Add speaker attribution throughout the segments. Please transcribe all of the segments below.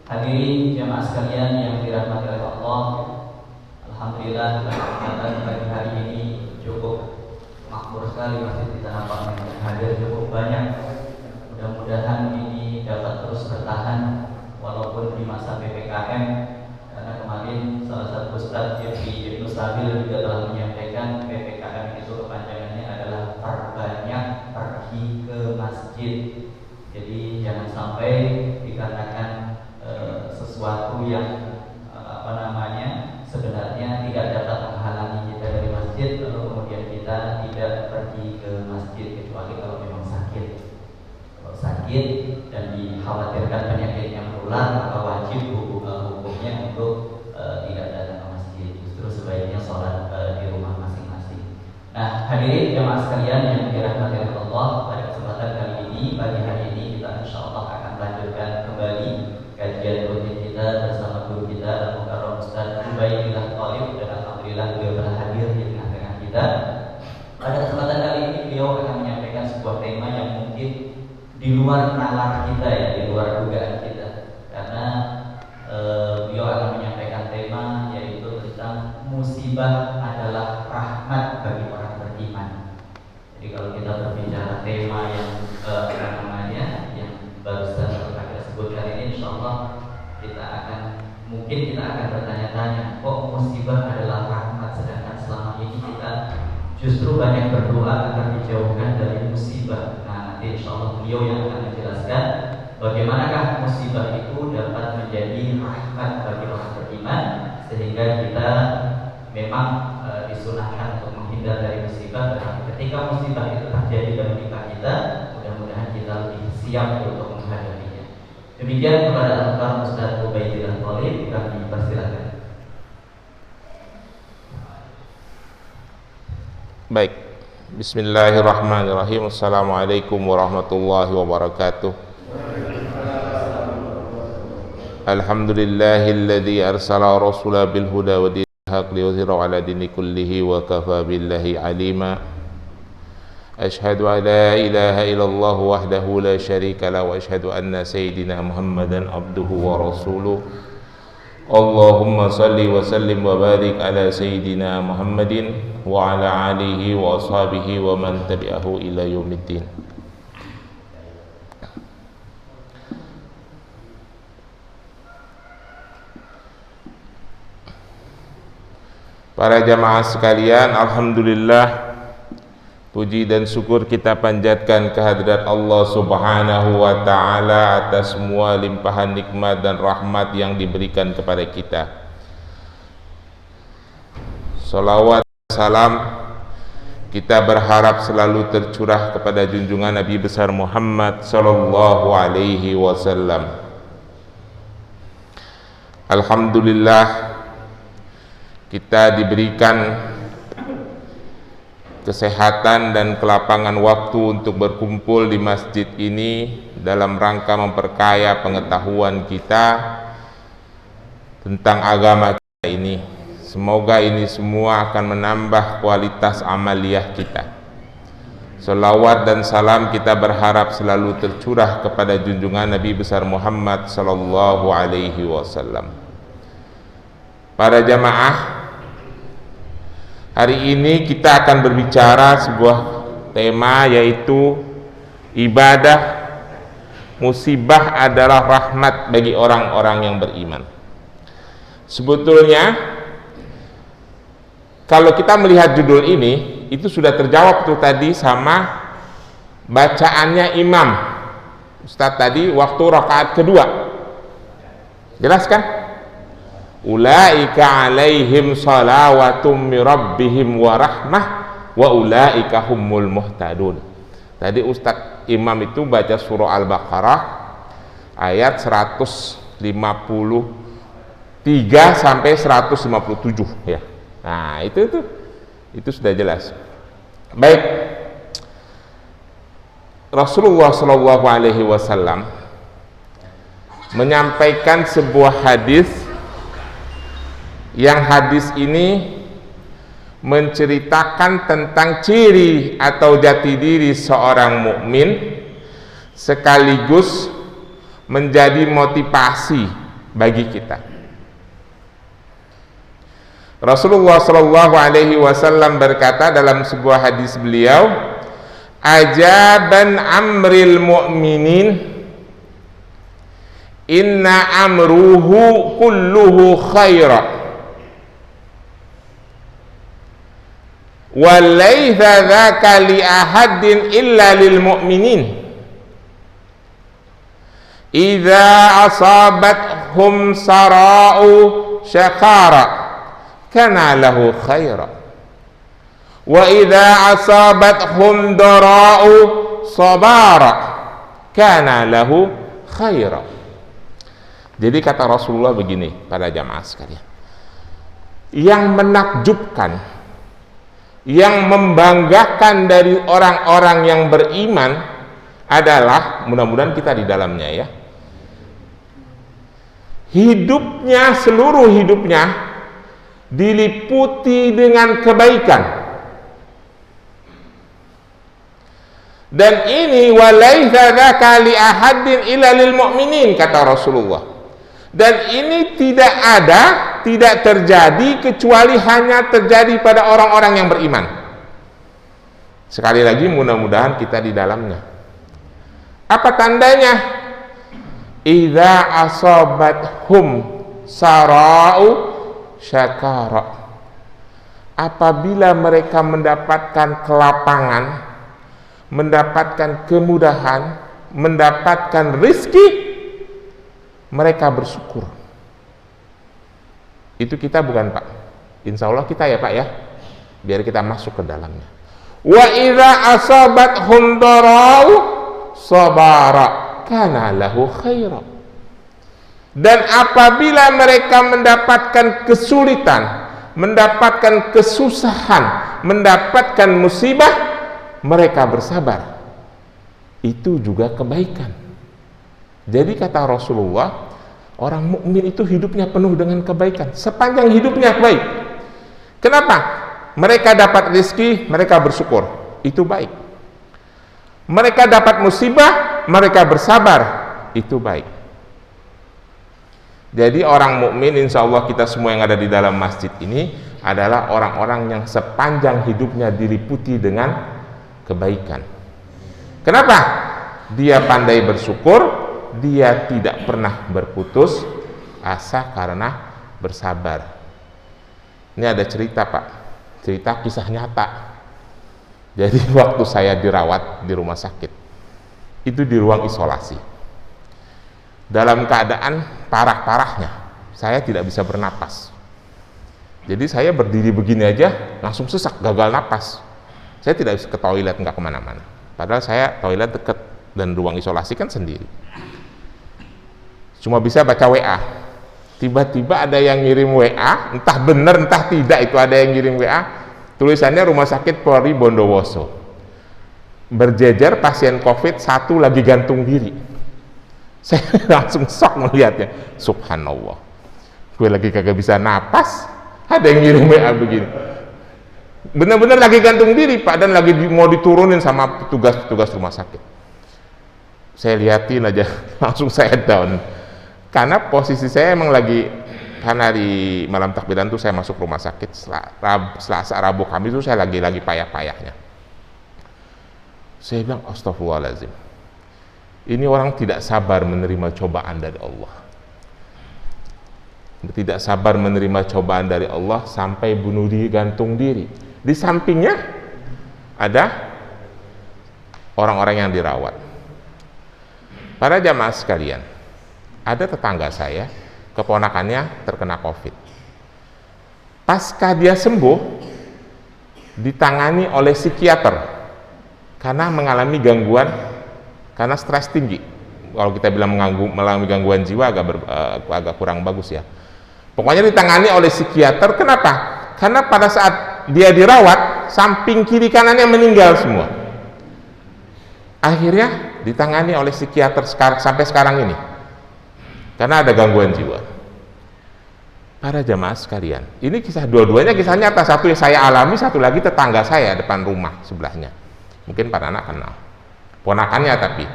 Speaker 1: Hadirin jemaah sekalian yang dirahmati oleh Allah, alhamdulillah kesempatan pagi hari ini cukup makmur sekali, masjid di Tanah Abang yang hadir cukup banyak. Mudah-mudahan ini dapat terus bertahan walaupun di masa PPKM, karena kemarin salah satu Ustadz Ibnu Stabil juga telah menyampaikan PPKM itu kepanjangannya adalah perbanyak pergi ke masjid. Jadi jangan sampai dikarenakan sesuatu yang sebenarnya tidak dapat menghalangi kita dari masjid, lalu kemudian kita tidak pergi ke masjid kecuali kalau memang sakit. Kalau sakit dan dikhawatirkan penyakitnya menular, maka wajib hukumnya untuk tidak datang ke masjid. Justru sebaiknya sholat di rumah masing-masing. Nah, hadirin jemaah sekalian yang dirahmati oleh Allah, pada kesempatan kali ini, pagi hari ini kita insyaallah akan melanjutkan kembali kajian rutin kita bersama guru kita Al-Mukarram Ustaz Ubaidillah Thalib, dan alhamdulillah beliau telah hadir di tengah-tengah kita. Pada kesempatan kali ini beliau akan menyampaikan sebuah tema yang mungkin di luar nalar kita, ya, di luar dugaan kita, karena beliau akan menyampaikan tema yaitu tentang musibah adalah rahmat bagi orang beriman. Jadi kalau kita berbicara tema yang yang barusan kita sebutkan ini, insyaallah kita akan bertanya-tanya, kok musibah adalah rahmat, sedangkan selama ini kita justru banyak berdoa agar dijauhkan dari musibah. Nah, nanti insyaallah beliau yang akan menjelaskan bagaimanakah musibah itu dapat menjadi rahmat bagi orang beriman, sehingga kita memang disunahkan untuk menghindar dari musibah. Tetapi ketika musibah itu terjadi dalam hidup kita, mudah-mudahan kita lebih siap untuk menghadapinya. Demikian kepada Al-Mukarram Ustaz Ubaidillah Thalib, kami persilakan.
Speaker 2: Baik, bismillahirrahmanirrahim. Assalamualaikum warahmatullahi wabarakatuh. Alhamdulillahilladzi arsala rasula bil huda wa dinil haq liyudhhirahu ala dini kullihi wa kafa billahi alima. Asyhadu an la ilaha illallah wahdahu la syarika lahu wa asyhadu anna sayyidina Muhammadan abduhu wa rasuluh. Allahumma salli wa sallim wa barik ala sayyidina Muhammadin wa ala alihi wa ashabihi wa man tabi'ahu ila yaumiddin. Para jamaah sekalian, alhamdulillah, puji dan syukur kita panjatkan kehadirat Allah Subhanahu wa ta'ala atas semua limpahan nikmat dan rahmat yang diberikan kepada kita. Salawat dan salam kita berharap selalu tercurah kepada junjungan Nabi besar Muhammad sallallahu alaihi wasallam. Alhamdulillah, kita diberikan kesehatan dan kelapangan waktu untuk berkumpul di masjid ini dalam rangka memperkaya pengetahuan kita tentang agama kita ini. Semoga ini semua akan menambah kualitas amaliyah kita. Salawat dan salam kita berharap selalu tercurah kepada junjungan Nabi besar Muhammad sallallahu alaihi wasallam. Para jamaah, hari ini kita akan berbicara sebuah tema, yaitu ibadah musibah adalah rahmat bagi orang-orang yang beriman. Sebetulnya kalau kita melihat judul ini, itu sudah terjawab tuh tadi sama bacaannya imam Ustadz tadi waktu rakaat kedua. Jelas kan? Ulaika alaihim salawatum min rabbihim wa rahmah wa ulaika humul muhtadun. Tadi Ustadz Imam itu baca surah Al-Baqarah ayat 153 sampai 157 ya. Nah, itu sudah jelas. Baik. Rasulullah sallallahu alaihi wasallam menyampaikan sebuah hadis, yang hadis ini menceritakan tentang ciri atau jati diri seorang mukmin, sekaligus menjadi motivasi bagi kita. Rasulullah Shallallahu Alaihi Wasallam berkata dalam sebuah hadis beliau, ajaban amril mu'minin, inna amruhu kulluhu khaira, wa laitha dzaka li ahadin illa lil mu'minin, idza asabathum sara'u syakara kana lahu khaira, wa idza asabathum dara'u sabara kana lahu khaira. Jadi kata Rasulullah begini pada jamaah sekalian, yang menakjubkan, yang membanggakan dari orang-orang yang beriman adalah, mudah-mudahan kita di dalamnya ya, hidupnya, seluruh hidupnya diliputi dengan kebaikan. Dan ini walaitha dzaka li ahadin illa lil mu'minin, kata Rasulullah. Dan ini tidak terjadi kecuali hanya terjadi pada orang-orang yang beriman. Sekali lagi, mudah-mudahan kita di dalamnya. Apa tandanya? Idza asabathum sara'u syakara, apabila mereka mendapatkan kelapangan, mendapatkan kemudahan, mendapatkan rizki, mereka bersyukur. Itu kita bukan Pak? Insya Allah kita ya Pak ya, biar kita masuk ke dalamnya. Wa idza asabathum darau sabara kana lahu khaira. Dan apabila mereka mendapatkan kesulitan, mendapatkan kesusahan, mendapatkan musibah, mereka bersabar. Itu juga kebaikan. Jadi kata Rasulullah, orang mukmin itu hidupnya penuh dengan kebaikan, sepanjang hidupnya baik. Kenapa? Mereka dapat rezeki, mereka bersyukur, itu baik. Mereka dapat musibah, mereka bersabar, itu baik. Jadi orang mukmin, insya Allah kita semua yang ada di dalam masjid ini adalah orang-orang yang sepanjang hidupnya diliputi dengan kebaikan. Kenapa? Dia pandai bersyukur, dia tidak pernah berputus asa karena bersabar. Ini ada cerita Pak, cerita kisah nyata. Jadi waktu saya dirawat di rumah sakit, itu di ruang isolasi, dalam keadaan parah-parahnya, saya tidak bisa bernapas. Jadi saya berdiri begini aja langsung sesak, gagal napas. Saya tidak bisa ke toilet, nggak kemana-mana. Padahal saya toilet deket dan ruang isolasi kan sendiri. Cuma bisa baca WA. Tiba-tiba ada yang ngirim WA, entah benar entah tidak, itu ada yang ngirim WA. Tulisannya Rumah Sakit Polri Bondowoso. Berjejer pasien COVID, satu lagi gantung diri. Saya langsung shock melihatnya. Subhanallah, gue lagi kagak bisa napas, ada yang ngirim WA begini. Benar-benar lagi gantung diri Pak, dan lagi mau diturunin sama petugas rumah sakit. Saya liatin aja, langsung saya down. Karena posisi saya emang lagi, karena di malam takbiran tuh saya masuk rumah sakit Selasa, Rabu, Kamis itu saya lagi payah-payahnya. Saya bilang astagfirullahaladzim, ini orang tidak sabar menerima cobaan dari Allah. Tidak sabar menerima cobaan dari Allah sampai bunuh diri, gantung diri. Di sampingnya ada orang-orang yang dirawat. Para jamaah sekalian, ada tetangga saya, keponakannya terkena COVID. Pasca dia sembuh, ditangani oleh psikiater karena mengalami gangguan, karena stres tinggi. Kalau kita bilang mengalami gangguan jiwa agak kurang bagus ya. Pokoknya ditangani oleh psikiater. Kenapa? Karena pada saat dia dirawat, samping kiri kanannya meninggal semua. Akhirnya ditangani oleh psikiater sampai sekarang ini, karena ada gangguan jiwa. Para jamaah sekalian, ini kisah, dua-duanya kisah nyata. Satu yang saya alami, satu lagi tetangga saya depan rumah sebelahnya. Mungkin para anak kenal, ponakannya tapi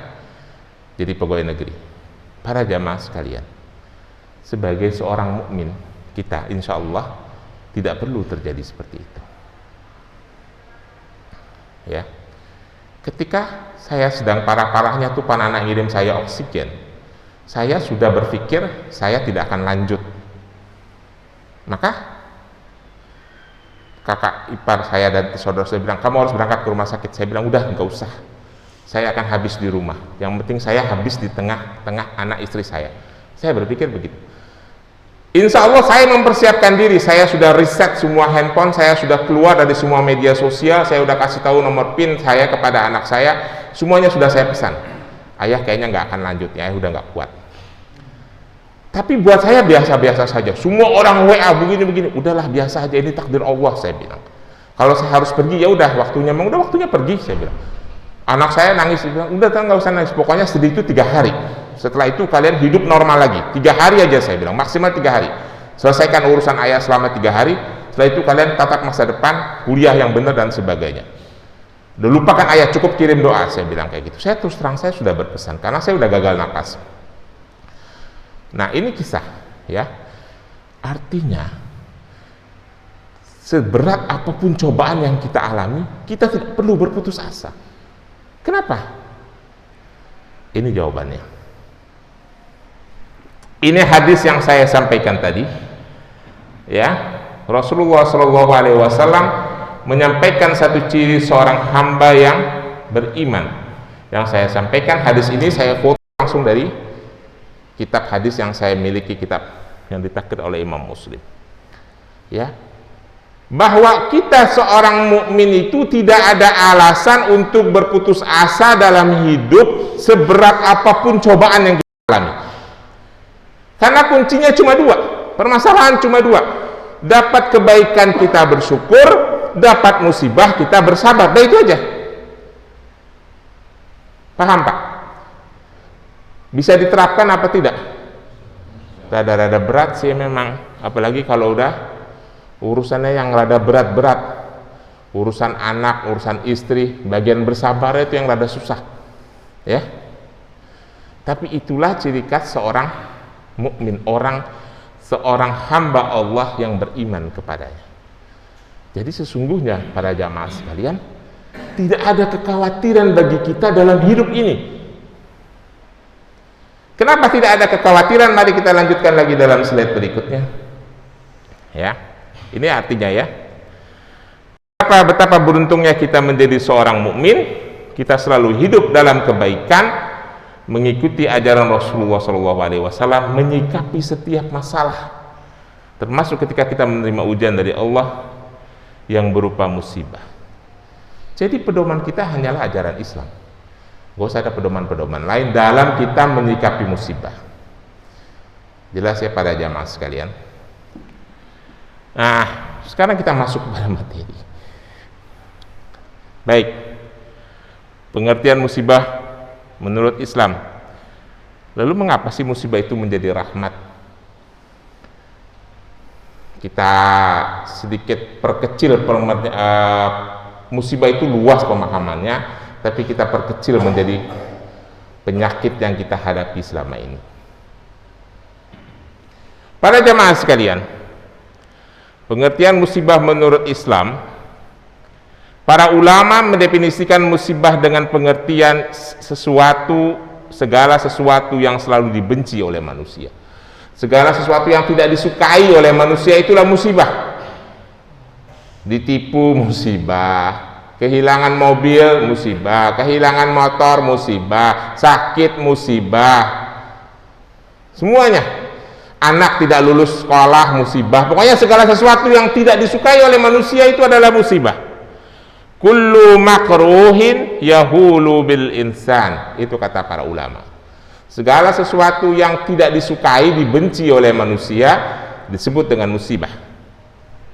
Speaker 2: jadi pegawai negeri. para jamaah sekalian, sebagai seorang mukmin, kita insya Allah tidak perlu terjadi seperti itu. Ya, ketika saya sedang parah-parahnya tuh anak ngirim saya oksigen, saya sudah berpikir saya tidak akan lanjut. Maka kakak ipar saya dan saudara saya bilang, kamu harus berangkat ke rumah sakit. Saya bilang, udah, nggak usah, saya akan habis di rumah, yang penting saya habis di tengah-tengah anak istri saya. Saya berpikir begitu. Insya Allah saya mempersiapkan diri, saya sudah reset semua handphone, saya sudah keluar dari semua media sosial, saya sudah kasih tahu nomor PIN saya kepada anak saya, semuanya sudah saya pesan. Ayah kayaknya nggak akan lanjut, ya, udah nggak kuat. Tapi buat saya biasa-biasa saja. Semua orang WA begini-begini, udahlah biasa aja, ini takdir Allah, saya bilang. Kalau saya harus pergi, ya udah waktunya, memang udah waktunya pergi, saya bilang. Anak saya nangis, dia bilang, udah nggak usah nangis, pokoknya sedih itu 3 hari. Setelah itu kalian hidup normal lagi. 3 hari aja, saya bilang, maksimal 3 hari. Selesaikan urusan ayah selama 3 hari. Setelah itu kalian tatap masa depan, kuliah yang benar dan sebagainya. Udah lupakan ayah, cukup kirim doa, saya bilang kayak gitu. Saya terus terang, saya sudah berpesan karena saya udah gagal napas. Nah, ini kisah, ya. Artinya seberat apapun cobaan yang kita alami, kita tidak perlu berputus asa. Kenapa? Ini jawabannya. Ini hadis yang saya sampaikan tadi, ya. Rasulullah SAW menyampaikan satu ciri seorang hamba yang beriman. Yang saya sampaikan hadis ini saya foto langsung dari kitab hadis yang saya miliki, kitab yang ditakdir oleh Imam Muslim. Ya, bahwa kita seorang mukmin itu tidak ada alasan untuk berputus asa dalam hidup seberat apapun cobaan yang kita alami. Karena kuncinya cuma 2, permasalahan cuma 2. Dapat kebaikan kita bersyukur, dapat musibah kita bersabar. Nah, itu aja. Paham, Pak? Bisa diterapkan apa tidak? Rada-rada berat sih memang, apalagi kalau udah urusannya yang rada berat-berat, urusan anak, urusan istri, bagian bersabar itu yang rada susah, ya. Tapi itulah ciri khas seorang mukmin, seorang hamba Allah yang beriman kepadanya. Jadi sesungguhnya para jamaah sekalian, tidak ada kekhawatiran bagi kita dalam hidup ini. Kenapa tidak ada kekhawatiran? Mari kita lanjutkan lagi dalam slide berikutnya. Ya, ini artinya, ya, betapa beruntungnya kita menjadi seorang mukmin. Kita selalu hidup dalam kebaikan, mengikuti ajaran Rasulullah SAW, menyikapi setiap masalah, termasuk ketika kita menerima ujian dari Allah yang berupa musibah. Jadi pedoman kita hanyalah ajaran Islam. Gak usah ada pedoman-pedoman lain dalam kita menyikapi musibah. Jelas ya pada jamaah sekalian? Nah, sekarang kita masuk kepada materi. Baik, pengertian musibah menurut Islam. Lalu mengapa sih musibah itu menjadi rahmat? Kita sedikit perkecil musibah itu luas pemahamannya, tapi kita perkecil menjadi penyakit yang kita hadapi selama ini. Para jamaah sekalian, pengertian musibah menurut Islam, para ulama mendefinisikan musibah dengan pengertian segala sesuatu yang selalu dibenci oleh manusia. Segala sesuatu yang tidak disukai oleh manusia itulah musibah. Ditipu musibah, kehilangan mobil musibah, kehilangan motor musibah, sakit musibah, semuanya. Anak tidak lulus sekolah musibah. Pokoknya segala sesuatu yang tidak disukai oleh manusia itu adalah musibah. Kullu makruhin yahulu bil insan, itu kata para ulama. Segala sesuatu yang tidak disukai, dibenci oleh manusia disebut dengan musibah.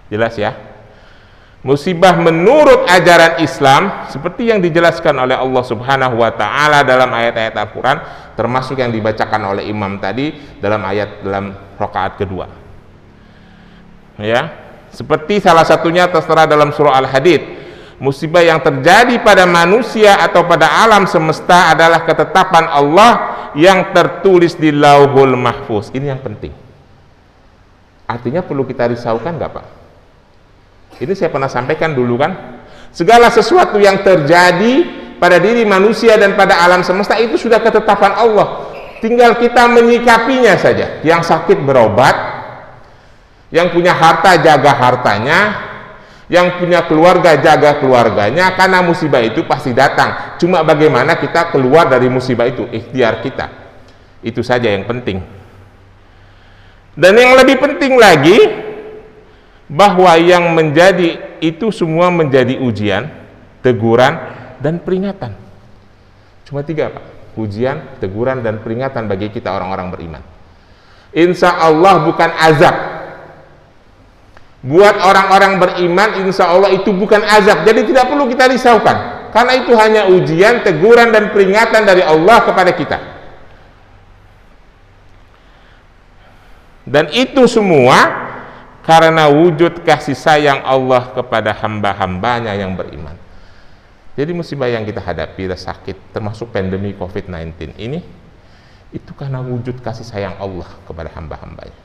Speaker 2: Jelas ya? Musibah menurut ajaran Islam seperti yang dijelaskan oleh Allah Subhanahu wa taala dalam ayat-ayat Al-Qur'an, termasuk yang dibacakan oleh imam tadi dalam rakaat kedua. Ya, seperti salah satunya tertera dalam surah Al-Hadid, musibah yang terjadi pada manusia atau pada alam semesta adalah ketetapan Allah yang tertulis di Lauhul Mahfuz. Ini yang penting. Artinya perlu kita risaukan nggak Pak? Ini saya pernah sampaikan dulu kan, segala sesuatu yang terjadi pada diri manusia dan pada alam semesta itu sudah ketetapan Allah, tinggal kita menyikapinya saja. Yang sakit berobat, yang punya harta jaga hartanya, yang punya keluarga jaga keluarganya, karena musibah itu pasti datang. Cuma bagaimana kita keluar dari musibah itu, ikhtiar kita. Itu saja yang penting. Dan yang lebih penting lagi, bahwa yang menjadi itu semua menjadi ujian, teguran, dan peringatan. Cuma 3 Pak, ujian, teguran, dan peringatan bagi kita orang-orang beriman. Insya Allah bukan azab. Buat orang-orang beriman, insya Allah itu bukan azab. Jadi tidak perlu kita risaukan, karena itu hanya ujian, teguran, dan peringatan dari Allah kepada kita. Dan itu semua karena wujud kasih sayang Allah kepada hamba-hambanya yang beriman. Jadi musibah yang kita hadapi, sakit, termasuk pandemi COVID-19 ini, itu karena wujud kasih sayang Allah kepada hamba-hambanya.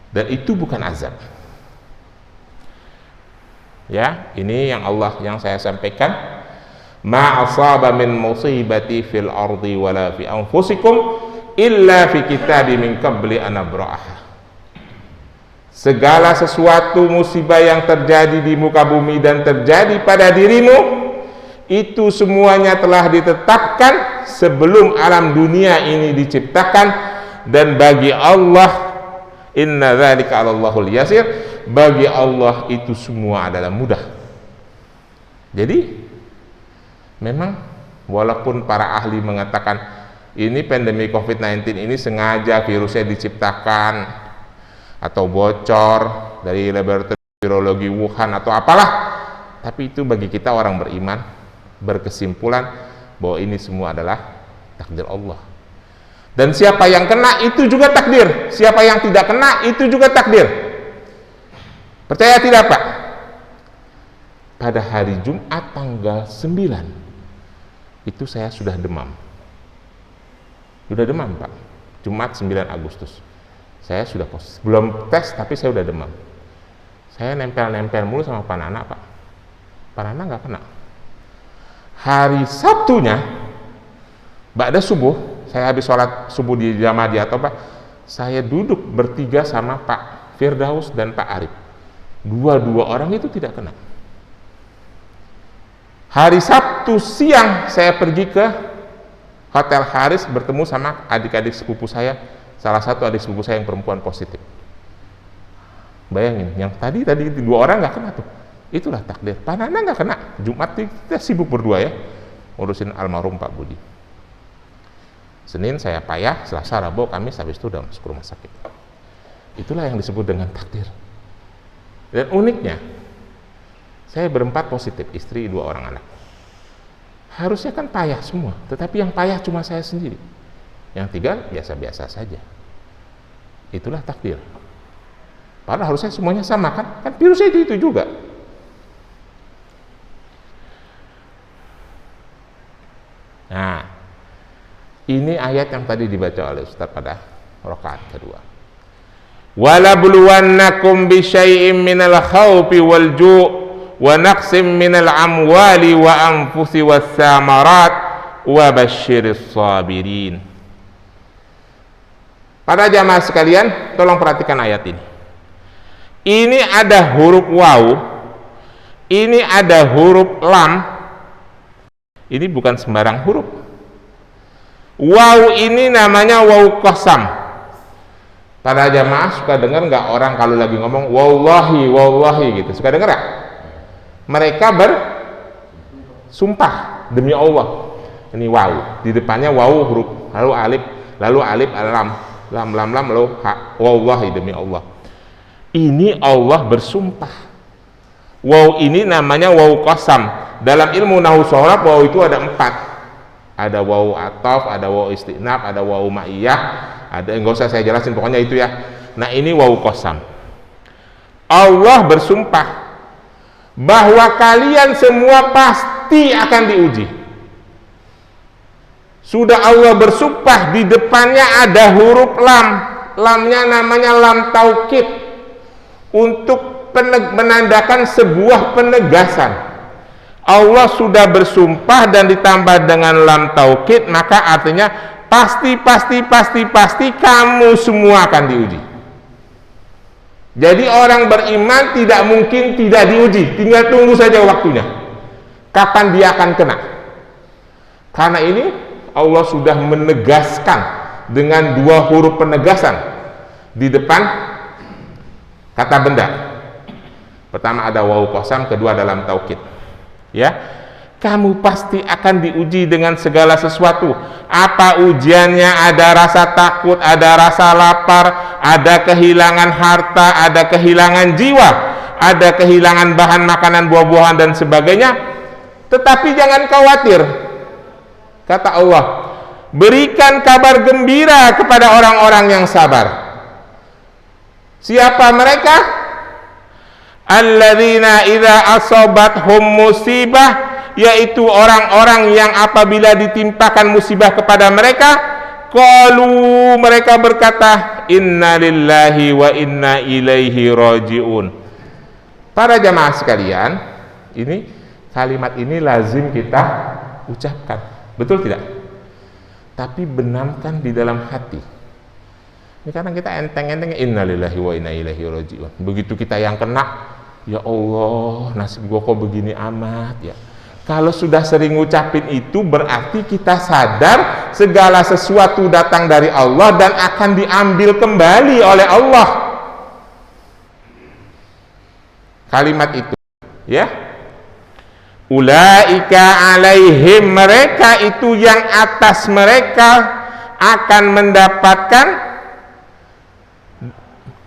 Speaker 2: Dan itu bukan azab. Ya, ini yang saya sampaikan. Ma asaba min musibati fil ardi wala fi anfusikum illa fi kitabim min qabli an abra'ah. Segala sesuatu musibah yang terjadi di muka bumi dan terjadi pada dirimu, itu semuanya telah ditetapkan sebelum alam dunia ini diciptakan. Dan bagi Allah, inna dzalika 'alallahul yasir, bagi Allah itu semua adalah mudah. Jadi memang walaupun para ahli mengatakan ini pandemi COVID-19 ini sengaja virusnya diciptakan atau bocor dari laboratorium virologi Wuhan atau apalah, tapi itu bagi kita orang beriman berkesimpulan bahwa ini semua adalah takdir Allah. Dan siapa yang kena itu juga takdir, siapa yang tidak kena itu juga takdir. Percaya tidak Pak? Pada hari Jumat tanggal 9 itu saya sudah demam. Sudah demam Pak, Jumat 9 Agustus. Saya sudah positif, belum tes tapi saya udah demam. Saya nempel-nempel mulu sama Pak Nana Pak. Pak Nana nggak kena. Hari Sabtunya, ba'da subuh, saya habis sholat subuh di jamaah di Atoba, saya duduk bertiga sama Pak Firdaus dan Pak Arif. Dua orang itu tidak kena. Hari Sabtu siang saya pergi ke Hotel Haris bertemu sama adik-adik sepupu saya. Salah satu adik sepupu saya yang perempuan positif. Bayangin, yang tadi 2 orang nggak kena tuh. Itulah takdir. Pak Nana nggak kena. Jumat kita sibuk berdua ya, ngurusin almarhum Pak Budi. Senin saya payah, Selasa, Rabu, Kamis, habis itu udah masuk rumah sakit. Itulah yang disebut dengan takdir. Dan uniknya, saya berempat positif, istri 2 orang anak. Harusnya kan payah semua, tetapi yang payah cuma saya sendiri. Yang 3 biasa-biasa saja. Itulah takdir. Padahal harusnya semuanya sama kan? Kan virusnya itu juga. Nah, ini ayat yang tadi dibaca oleh Ustaz pada rakaat kedua. Walabluwannakum bisyai'im minal khawfi wal ju' wa naqsim minal amwali wa anfusi was samarat wa basyiris sabirin. Para jamaah sekalian, tolong perhatikan ayat ini. Ini ada huruf waw, ini ada huruf lam. Ini bukan sembarang huruf. Waw ini namanya waw qasam. Para jamaah suka dengar nggak orang kalau lagi ngomong wallahi gitu? Suka dengar nggak? Mereka bersumpah demi Allah. Ini waw, di depannya waw huruf, lalu alif lam. Lam lalu wallahi demi Allah. Ini Allah bersumpah. Waw ini namanya waw qasam. Dalam ilmu nahwu sharaf waw itu ada 4. Ada waw ataf, ada waw istinaf, ada waw ma'iyah, ada, enggak usah saya jelasin pokoknya itu ya. Nah, ini waw qasam. Allah bersumpah bahwa kalian semua pasti akan diuji. Sudah Allah bersumpah, di depannya ada huruf lam. Lamnya namanya lam taukid, untuk menandakan sebuah penegasan. Allah sudah bersumpah dan ditambah dengan lam taukid, maka artinya pasti kamu semua akan diuji. Jadi orang beriman tidak mungkin tidak diuji, tinggal tunggu saja waktunya kapan dia akan kena. Karena ini Allah sudah menegaskan dengan dua huruf penegasan di depan kata benda. Pertama ada wawu qasam, kedua dalam taukid. Ya, kamu pasti akan diuji dengan segala sesuatu. Apa ujiannya? Ada rasa takut, ada rasa lapar, ada kehilangan harta, ada kehilangan jiwa, ada kehilangan bahan makanan, buah-buahan dan sebagainya. Tetapi jangan khawatir, kata Allah, berikan kabar gembira kepada orang-orang yang sabar. Siapa mereka? Alladzina idza asabathum musibah, yaitu orang-orang yang apabila ditimpakan musibah kepada mereka, qalu, mereka berkata, inna lillahi wa inna ilaihi rajiun. Para jamaah sekalian, ini kalimat ini lazim kita ucapkan, betul tidak? Tapi benamkan di dalam hati. Ini karena kita enteng-enteng, innalillahi wa inna ilaihi rajiun. Begitu kita yang kena, ya Allah, nasib gua kok begini amat ya. Kalau sudah sering ngucapin itu, berarti kita sadar segala sesuatu datang dari Allah dan akan diambil kembali oleh Allah. Kalimat itu, ya. Ulaika alaihim, mereka itu yang atas mereka akan mendapatkan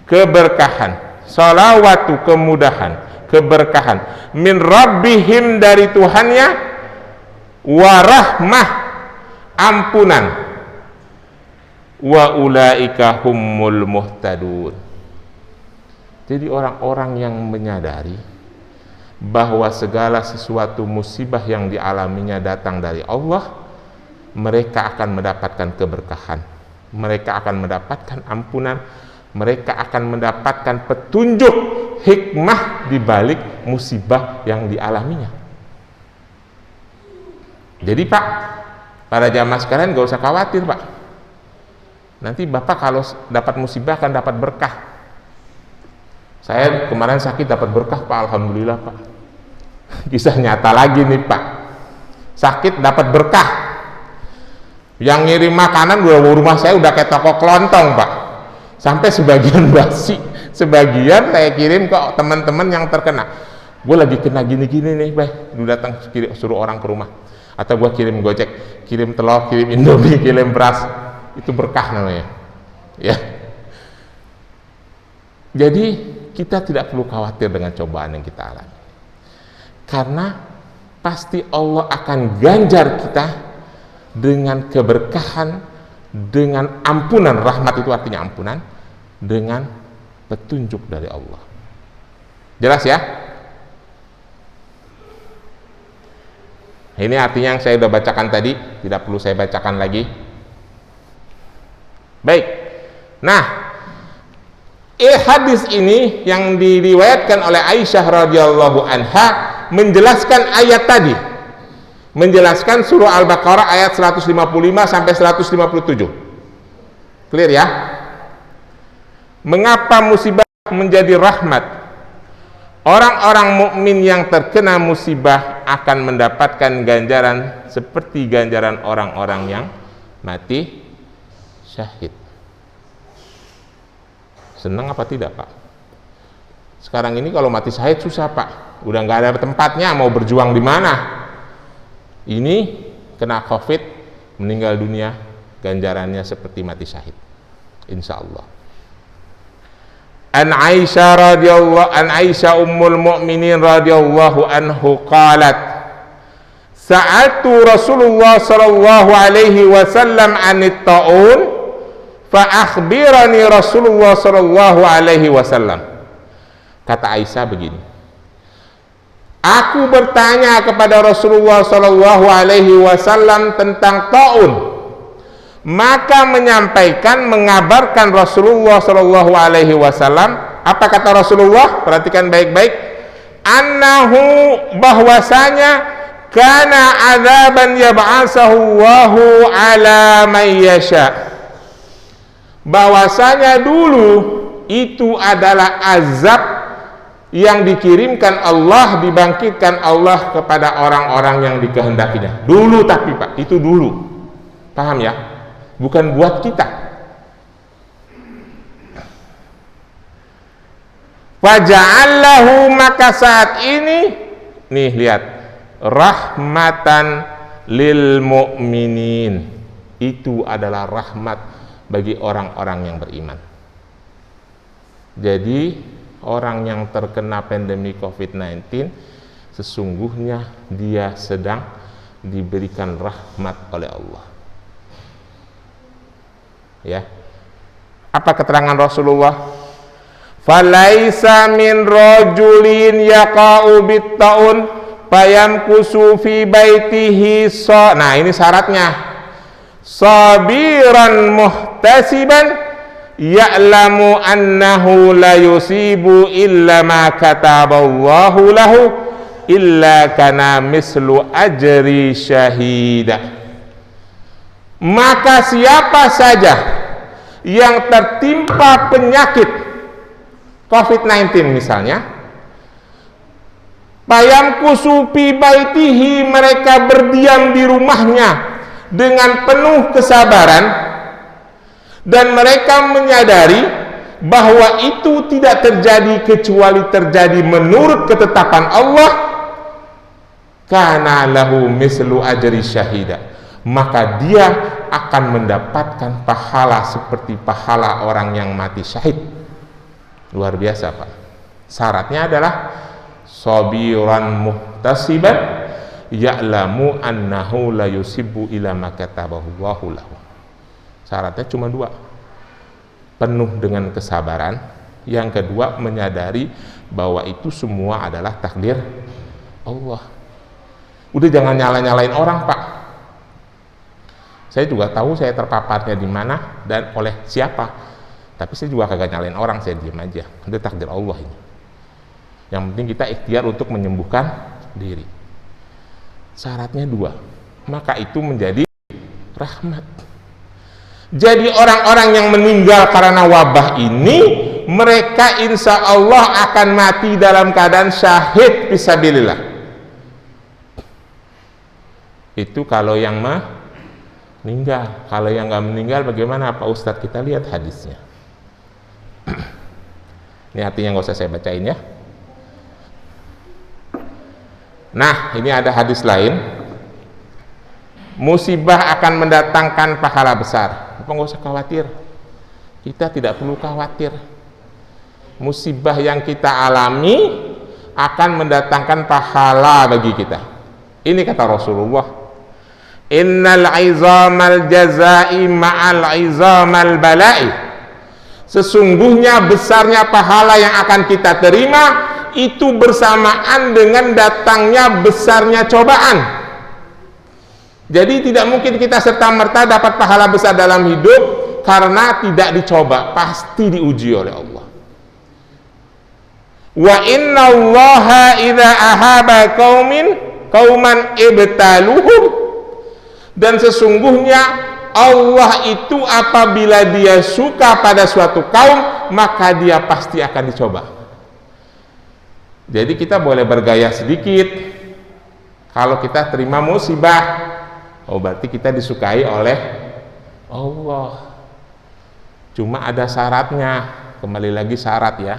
Speaker 2: keberkahan, salawatu, kemudahan, keberkahan, min rabbihim, dari Tuhannya, warahmah, ampunan, wa ulaika humul muhtadun. Jadi orang-orang yang menyadari bahwa segala sesuatu musibah yang dialaminya datang dari Allah, mereka akan mendapatkan keberkahan, mereka akan mendapatkan ampunan, mereka akan mendapatkan petunjuk, hikmah di balik musibah yang dialaminya. Jadi Pak, para jamaah sekalian gak usah khawatir Pak. Nanti Bapak kalau dapat musibah akan dapat berkah. Saya kemarin sakit dapat berkah Pak, alhamdulillah Pak. Kisah nyata lagi nih Pak. Sakit dapat berkah. Yang ngirim makanan rumah saya udah kayak toko kelontong Pak. Sampai sebagian basi, sebagian saya kirim ke teman-teman yang terkena. Gue lagi kena gini-gini nih, baik, lu datang suruh orang ke rumah. Atau gue kirim Gojek, kirim telur, kirim Indomie, kirim beras. Itu berkah namanya. Ya. Jadi kita tidak perlu khawatir dengan cobaan yang kita alami. Karena pasti Allah akan ganjar kita dengan keberkahan, dengan ampunan. Rahmat itu artinya ampunan, dengan petunjuk dari Allah. Jelas ya? Ini artinya yang saya sudah bacakan tadi, tidak perlu saya bacakan lagi. Baik. Nah, hadis ini yang diriwayatkan oleh Aisyah radhiyallahu anha menjelaskan ayat tadi, menjelaskan surah Al-Baqarah ayat 155 sampai 157. Clear ya? Mengapa musibah menjadi rahmat? Orang-orang mukmin yang terkena musibah akan mendapatkan ganjaran seperti ganjaran orang-orang yang mati syahid. Senang apa tidak Pak? Sekarang ini kalau mati syahid susah Pak. Udah nggak ada tempatnya, mau berjuang di mana? Ini kena COVID, meninggal dunia, ganjarannya seperti mati syahid, insya Allah. An Aisyah ummul mu'minin radhiyallahu anhu qalat, sa'altu Rasulullah sallallahu alaihi wasallam anit ta'un fa akhbirani Rasulullah sallallahu alaihi wasallam. Kata Aisyah begini, aku bertanya kepada Rasulullah sallallahu alaihi wasallam tentang ta'un. maka menyampaikan, mengabarkan Rasulullah Shallallahu Alaihi Wasallam. Apa kata Rasulullah? Perhatikan baik-baik. Annahu, bahwasanya, kana adzaban yab'asahu Allahu ala man yasha. Bahwasanya dulu itu adalah azab yang dikirimkan Allah, dibangkitkan Allah kepada orang-orang yang dikehendakinya. Dulu, tapi Pak, itu dulu. Paham ya? Bukan buat kita. Faja'allahu, maka saat ini, nih lihat, rahmatan lil mu'minin. Itu adalah rahmat bagi orang-orang yang beriman. Jadi orang yang terkena pandemi COVID-19 sesungguhnya dia sedang diberikan rahmat oleh Allah. Ya. Apa keterangan Rasulullah? Falaisa min rajulin yaqa'u bittaun fayamkusu fi baitihi Nah, ini syaratnya. Sabiran muhtasiban ya'lamu annahu la yusibu illa ma kataballahu lahu illa kana mislu ajri syahida. Maka siapa saja yang tertimpa penyakit COVID-19 misalnya, payamkusu fi baitihi, mereka berdiam di rumahnya dengan penuh kesabaran, dan mereka menyadari bahwa itu tidak terjadi kecuali terjadi menurut ketetapan Allah, kana lahu mislu ajri syahida, maka dia akan mendapatkan pahala seperti pahala orang yang mati syahid. Luar biasa Pak. Syaratnya adalah sabiran muhtasiban ya'lamu annahu la yusibu ila ma katabahu lahu. Syaratnya cuma dua. Penuh dengan kesabaran. Yang kedua, menyadari bahwa itu semua adalah takdir Allah. Udah jangan nyala-nyalain orang Pak. Saya juga tahu saya terpaparnya di mana dan oleh siapa. Tapi saya juga kagak nyalain orang, saya diam aja. Itu takdir Allah ini. Yang penting kita ikhtiar untuk menyembuhkan diri. Syaratnya dua. Maka itu menjadi rahmat. Jadi orang-orang yang meninggal karena wabah ini, mereka insya Allah akan mati dalam keadaan syahid fisabilillah. Itu kalau yang meninggal. Kalau yang nggak meninggal bagaimana Pak Ustadz? Kita lihat hadisnya. Ini artinya nggak usah saya bacain ya. Nah, ini ada hadis lain. Musibah akan mendatangkan pahala besar. Apa nggak usah khawatir? Kita tidak perlu khawatir. Musibah yang kita alami akan mendatangkan pahala bagi kita. Ini kata Rasulullah. Innal izamal jazai ma'al izamal bala'i. Sesungguhnya besarnya pahala yang akan kita terima itu bersamaan dengan datangnya besarnya cobaan. Jadi tidak mungkin kita serta-merta dapat pahala besar dalam hidup karena tidak dicoba, pasti diuji oleh Allah. Wa inna Allaha idza ahaba qauman ibtaluhum, dan sesungguhnya Allah itu apabila dia suka pada suatu kaum, maka dia pasti akan dicoba. Jadi kita boleh bergaya sedikit. Kalau kita terima musibah, oh berarti kita disukai oleh Allah. Cuma ada syaratnya. Kembali lagi syarat ya.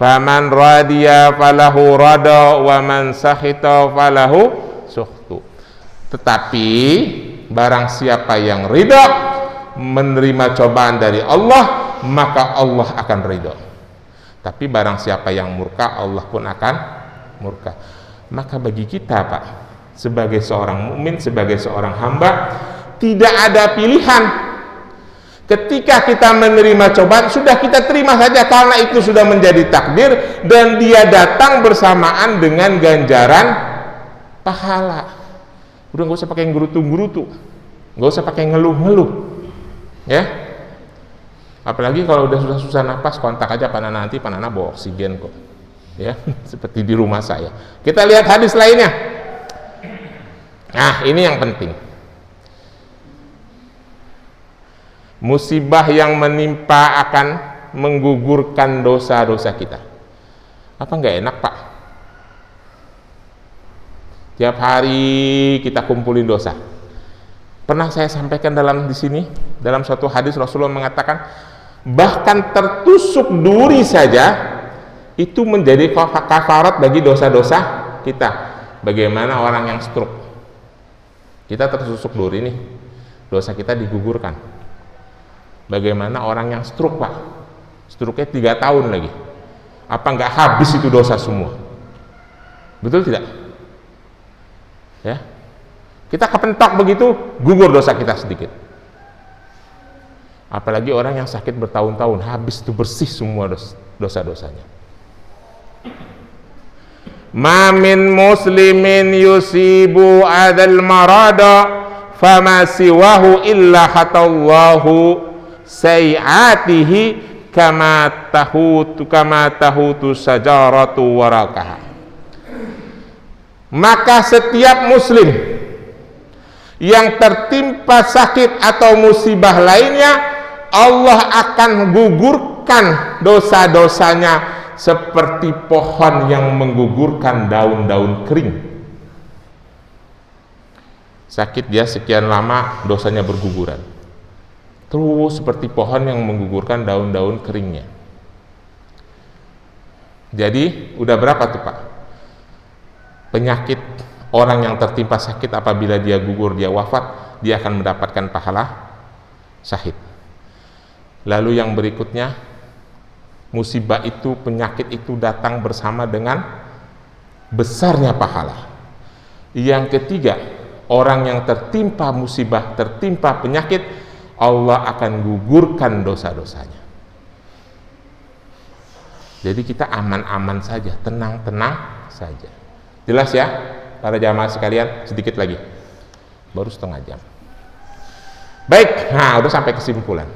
Speaker 2: Faman radiya falahu rada wa man sakhita falahu sukhtu. Tetapi barang siapa yang ridha menerima cobaan dari Allah, maka Allah akan ridha. Tapi barang siapa yang murka, Allah pun akan murka. Maka bagi kita Pak, sebagai seorang mukmin, sebagai seorang hamba, tidak ada pilihan. Ketika kita menerima cobaan, sudah kita terima saja karena itu sudah menjadi takdir dan dia datang bersamaan dengan ganjaran pahala. Udah nggak usah pakai gerutu-gerutu. Nggak usah pakai ngeluh-ngeluh, ya. Apalagi kalau udah susah-susah napas, kontak aja Pak Nana, nanti Pak Nana bawa oksigen kok, ya. Seperti di rumah saya. Kita lihat hadis lainnya. Nah, ini yang penting. Musibah yang menimpa akan menggugurkan dosa-dosa kita. Apa nggak enak, Pak? Tiap hari kita kumpulin dosa. Pernah saya sampaikan di sini, dalam suatu hadis Rasulullah mengatakan, bahkan tertusuk duri saja itu menjadi kafarat bagi dosa-dosa kita. Bagaimana orang yang stroke? Kita tertusuk duri nih, dosa kita digugurkan. Bagaimana orang yang stroke, Pak? Stroke-nya 3 tahun lagi. Apa nggak habis itu dosa semua? Betul tidak? Ya, kita kepentok begitu, gugur dosa kita sedikit. Apalagi orang yang sakit bertahun-tahun, habis itu bersih semua dosa-dosanya. Ma min muslimin yusibu adal marada fama siwahu illa hatallahu sayiatihi kama tahutu sajaratu warakaha. Maka setiap muslim yang tertimpa sakit atau musibah lainnya, Allah akan gugurkan dosa-dosanya seperti pohon yang menggugurkan daun-daun kering. Sakit dia sekian lama, dosanya berguguran. Terus seperti pohon yang menggugurkan daun-daun keringnya. Jadi udah berapa tuh, Pak? Penyakit orang yang tertimpa sakit, apabila dia gugur, dia wafat, dia akan mendapatkan pahala syahid. Lalu yang berikutnya, musibah itu, penyakit itu datang bersama dengan besarnya pahala. Yang ketiga, orang yang tertimpa musibah, tertimpa penyakit, Allah akan gugurkan dosa-dosanya. Jadi kita aman-aman saja, tenang-tenang saja. Jelas ya, para jamaah sekalian? Sedikit lagi, baru setengah jam. Baik, nah udah sampai kesimpulan.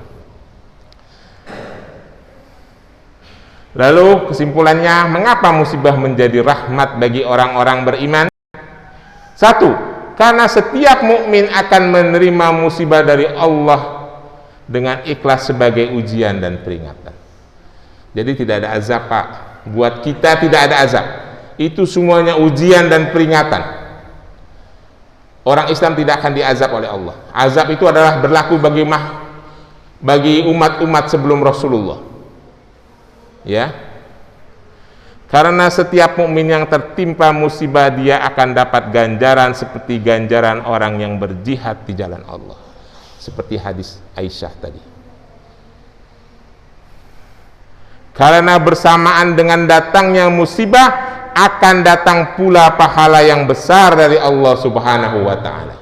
Speaker 2: Lalu kesimpulannya, mengapa musibah menjadi rahmat bagi orang-orang beriman? 1, karena setiap mukmin akan menerima musibah dari Allah dengan ikhlas sebagai ujian dan peringatan. Jadi tidak ada azab, Pak. Buat kita tidak ada azab. Itu semuanya ujian dan peringatan. Orang Islam tidak akan diazab oleh Allah. Azab itu adalah berlaku bagi umat-umat sebelum Rasulullah. Ya. Karena setiap mukmin yang tertimpa musibah, dia akan dapat ganjaran seperti ganjaran orang yang berjihad di jalan Allah. Seperti hadis Aisyah tadi. Karena bersamaan dengan datangnya musibah, akan datang pula pahala yang besar dari Allah Subhanahu wa ta'ala.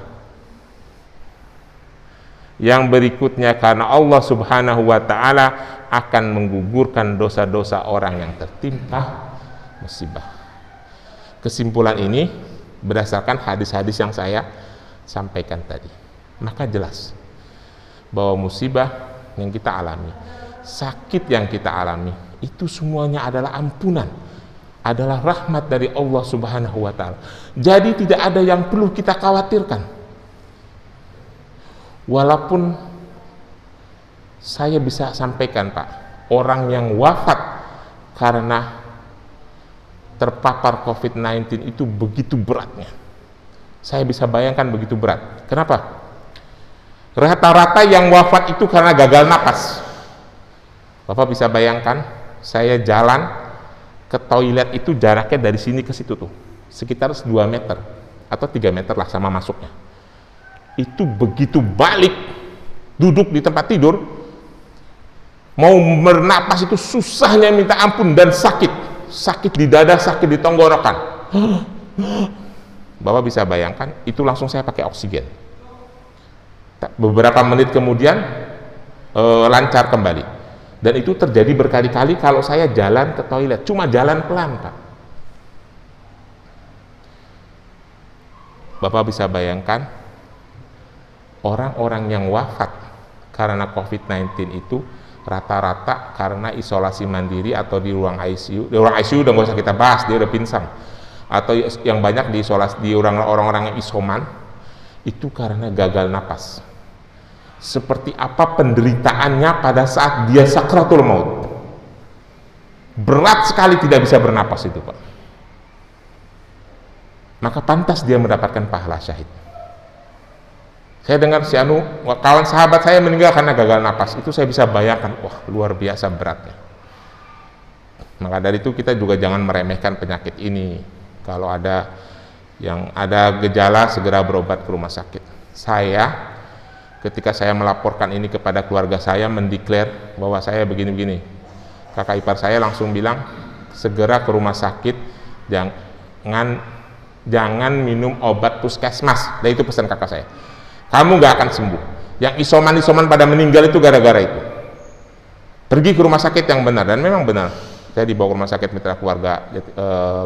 Speaker 2: Yang berikutnya, karena Allah Subhanahu wa ta'ala akan menggugurkan dosa-dosa orang yang tertimpa musibah. Kesimpulan ini berdasarkan hadis-hadis yang saya sampaikan tadi. Maka jelas bahwa musibah yang kita alami, sakit yang kita alami, itu semuanya adalah ampunan, adalah rahmat dari Allah Subhanahu wa ta'ala. Jadi tidak ada yang perlu kita khawatirkan. Walaupun saya bisa sampaikan, Pak, orang yang wafat karena terpapar COVID-19 itu begitu beratnya. Saya bisa bayangkan begitu berat. Kenapa? Rata-rata yang wafat itu karena gagal napas. Bapak bisa bayangkan, saya jalan ke toilet itu jaraknya dari sini ke situ tuh sekitar 2 meter atau 3 meter lah sama masuknya. Itu begitu balik duduk di tempat tidur, mau bernapas itu susahnya minta ampun dan sakit di dada, sakit di tenggorokan. Bapak bisa bayangkan, itu langsung saya pakai oksigen. Beberapa menit kemudian lancar kembali. Dan itu terjadi berkali-kali kalau saya jalan ke toilet, cuma jalan pelan, Pak. Bapak bisa bayangkan, orang-orang yang wafat karena COVID-19 itu rata-rata karena isolasi mandiri atau di ruang ICU. Di ruang ICU udah nggak usah kita bahas, dia udah pingsan. Atau yang banyak di isolasi di orang-orang yang isoman itu karena gagal napas. Seperti apa penderitaannya pada saat dia sakratul maut. Berat sekali tidak bisa bernapas itu, Pak. Maka pantas dia mendapatkan pahala syahid. Saya dengar si Anu, kawan sahabat saya meninggal karena gagal napas. Itu saya bisa bayangkan, wah luar biasa beratnya. Maka dari itu kita juga jangan meremehkan penyakit ini. Kalau ada yang ada gejala, segera berobat ke rumah sakit. Saya, ketika saya melaporkan ini kepada keluarga saya, mendeklar bahwa saya begini-begini. Kakak ipar saya langsung bilang, segera ke rumah sakit, jangan minum obat puskesmas. Dan itu pesan kakak saya. Kamu gak akan sembuh. Yang isoman-isoman pada meninggal itu gara-gara itu. Pergi ke rumah sakit yang benar. Dan memang benar. Saya dibawa ke rumah sakit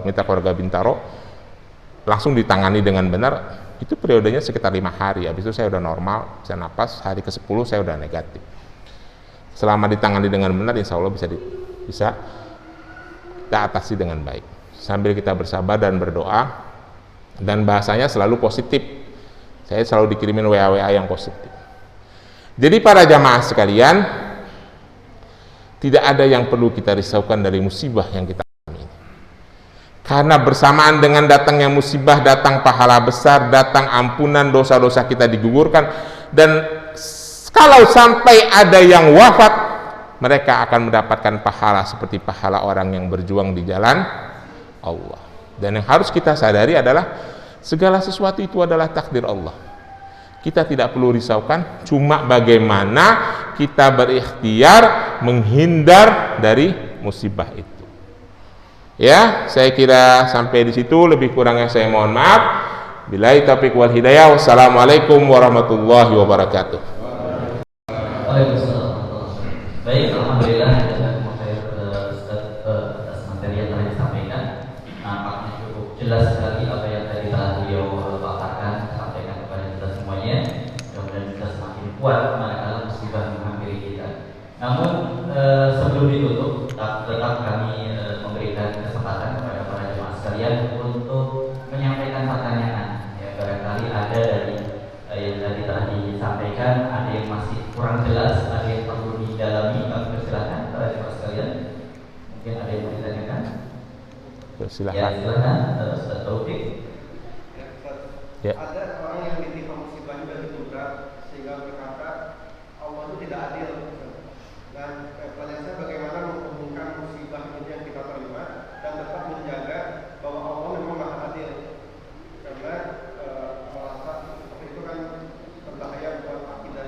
Speaker 2: Mitra Keluarga Bintaro. Langsung ditangani dengan benar. Itu periodenya sekitar 5 hari. Habis itu saya udah normal, bisa napas. Hari ke-10 saya udah negatif. Selama ditangani dengan benar, insya Allah bisa kita atasi dengan baik. Sambil kita bersabar dan berdoa. Dan bahasanya selalu positif. Saya selalu dikirimin WA yang positif. Jadi para jamaah sekalian, tidak ada yang perlu kita risaukan dari musibah yang kita alami. Karena bersamaan dengan datangnya musibah, datang pahala besar, datang ampunan dosa-dosa kita digugurkan. Dan kalau sampai ada yang wafat, mereka akan mendapatkan pahala seperti pahala orang yang berjuang di jalan Allah. Dan yang harus kita sadari adalah segala sesuatu itu adalah takdir Allah. Kita tidak perlu risaukan, cuma bagaimana kita berikhtiar menghindar dari musibah itu. Ya, saya kira sampai di situ, lebih kurangnya saya mohon maaf. Billahi taufiq wal hidayah. Wassalamualaikum warahmatullahi wabarakatuh.
Speaker 1: Waalaikumsalam. Baik, alhamdulillah atas materi yang telah disampaikan. Nampaknya cukup jelas sekali apa yang tadi telah beliau paparkan, sampaikan kepada kita semuanya. Mudah-mudahan kita semakin kuat manakala musibah menghampiri kita. Namun sebelum ditutup, tetap kami memberikan kesempatan kepada para jemaah sekalian untuk menyampaikan pertanyaan. Ya, barangkali ada dari yang tadi telah disampaikan, ada yang masih kurang jelas, ada yang perlu didalami. Kami persilakan para jemaah sekalian. Mungkin ada yang mau ditanyakan.
Speaker 2: Silakan.
Speaker 1: Ya, silakan. Ustaz Taufik.
Speaker 3: Ya. Ada orang yang ditimpa musibahnya begitu berat sehingga berkata Allah itu tidak adil. Dan pertanyaan saya, bagaimana menghubungkan musibah ini yang kita terima dan tetap menjaga bahwa Allah memang maha adil. Karena alasan seperti itu kan berbahaya buat akidah.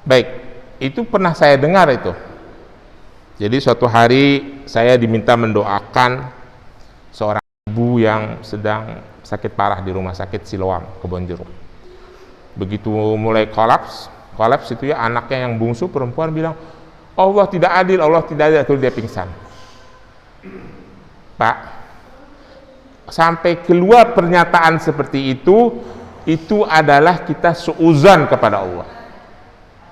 Speaker 2: Baik, itu pernah saya dengar itu. Jadi suatu hari saya diminta mendoakan seorang ibu yang sedang sakit parah di rumah sakit Siloam, Kebonjeruk. Begitu mulai kolaps itu ya, anaknya yang bungsu perempuan bilang, Allah tidak adil, Allah tidak adil, terus dia pingsan. Pak, sampai keluar pernyataan seperti itu adalah kita suuzan kepada Allah.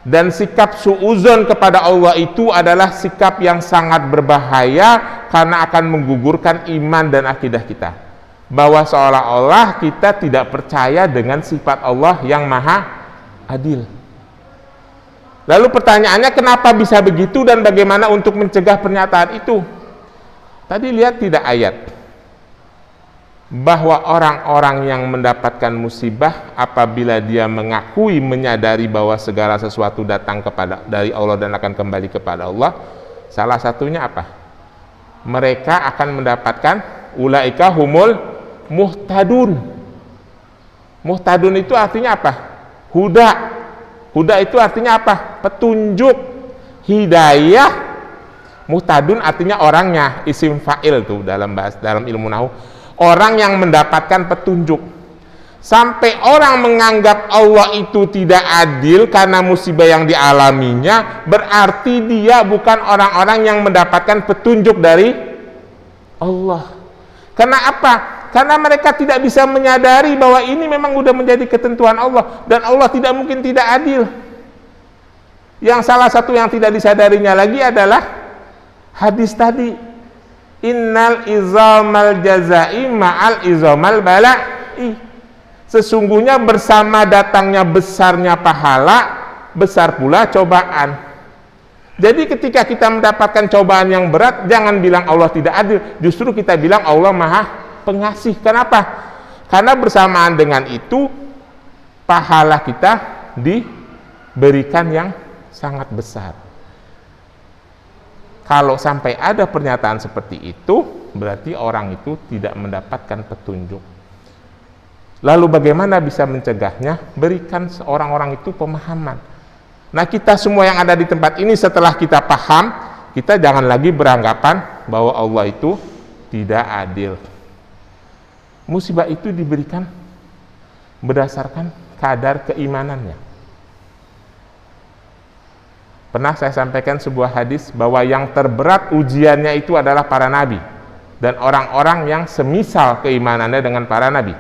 Speaker 2: Dan sikap suuzon kepada Allah itu adalah sikap yang sangat berbahaya karena akan menggugurkan iman dan akidah kita. Bahwa seolah-olah kita tidak percaya dengan sifat Allah yang maha adil. Lalu pertanyaannya, kenapa bisa begitu dan bagaimana untuk mencegah pernyataan itu? Tadi lihat tidak ayat bahwa orang-orang yang mendapatkan musibah apabila dia mengakui, menyadari bahwa segala sesuatu datang dari Allah dan akan kembali kepada Allah, salah satunya apa? Mereka akan mendapatkan ulaika humul muhtadun. Muhtadun itu artinya apa? Huda itu artinya apa? Petunjuk, hidayah. Muhtadun artinya orangnya, isim fa'il tuh dalam ilmu nahwu. Orang yang mendapatkan petunjuk. Sampai orang menganggap Allah itu tidak adil karena musibah yang dialaminya, berarti dia bukan orang-orang yang mendapatkan petunjuk dari Allah. Karena apa? Karena mereka tidak bisa menyadari bahwa ini memang sudah menjadi ketentuan Allah, dan Allah tidak mungkin tidak adil. Yang salah satu yang tidak disadarinya lagi adalah hadis tadi, innal izamal jazai ma'al izamal bala'i. Sesungguhnya bersama datangnya besarnya pahala, besar pula cobaan. Jadi ketika kita mendapatkan cobaan yang berat, jangan bilang Allah tidak adil, justru kita bilang Allah Maha Pengasih. Kenapa? Karena bersamaan dengan itu pahala kita diberikan yang sangat besar. Kalau sampai ada pernyataan seperti itu, berarti orang itu tidak mendapatkan petunjuk. Lalu bagaimana bisa mencegahnya? Berikan orang-orang itu pemahaman. Nah, kita semua yang ada di tempat ini setelah kita paham, kita jangan lagi beranggapan bahwa Allah itu tidak adil. Musibah itu diberikan berdasarkan kadar keimanannya. Pernah saya sampaikan sebuah hadis bahwa yang terberat ujiannya itu adalah para nabi dan orang-orang yang semisal keimanannya dengan para nabi.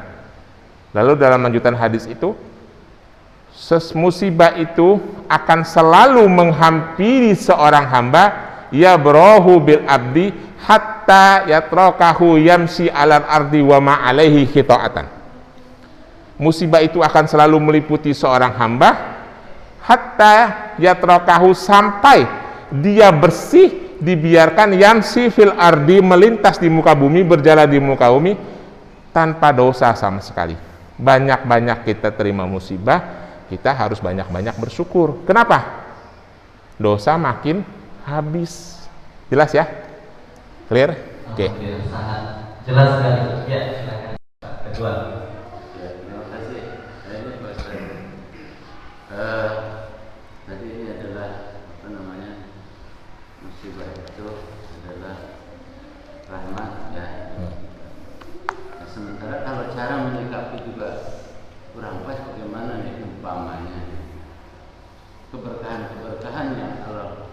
Speaker 2: Lalu dalam lanjutan hadis itu, musibah itu akan selalu menghampiri seorang hamba, ya brohu bil abdi hatta yatrakahu yamsi alal ardi wa ma alaihi khita'atan. Musibah itu akan selalu meliputi seorang hamba hatta yatrakahu, sampai dia bersih, dibiarkan yamsi fil ardi, melintas di muka bumi, berjalan di muka bumi tanpa dosa sama sekali. Banyak-banyak kita terima musibah, kita harus banyak-banyak bersyukur. Kenapa? Dosa makin habis. Jelas ya? Clear? Oke.
Speaker 1: Sangat jelas sekali. Ya, silakan. Kedua.
Speaker 4: Ya, terima kasih. Ini Pak tadi ini adalah apa namanya, musibah itu adalah rahmat ya. Nah, sementara kalau cara menyikapi juga kurang pas, bagaimana nih umpamanya keberkahan yang Allah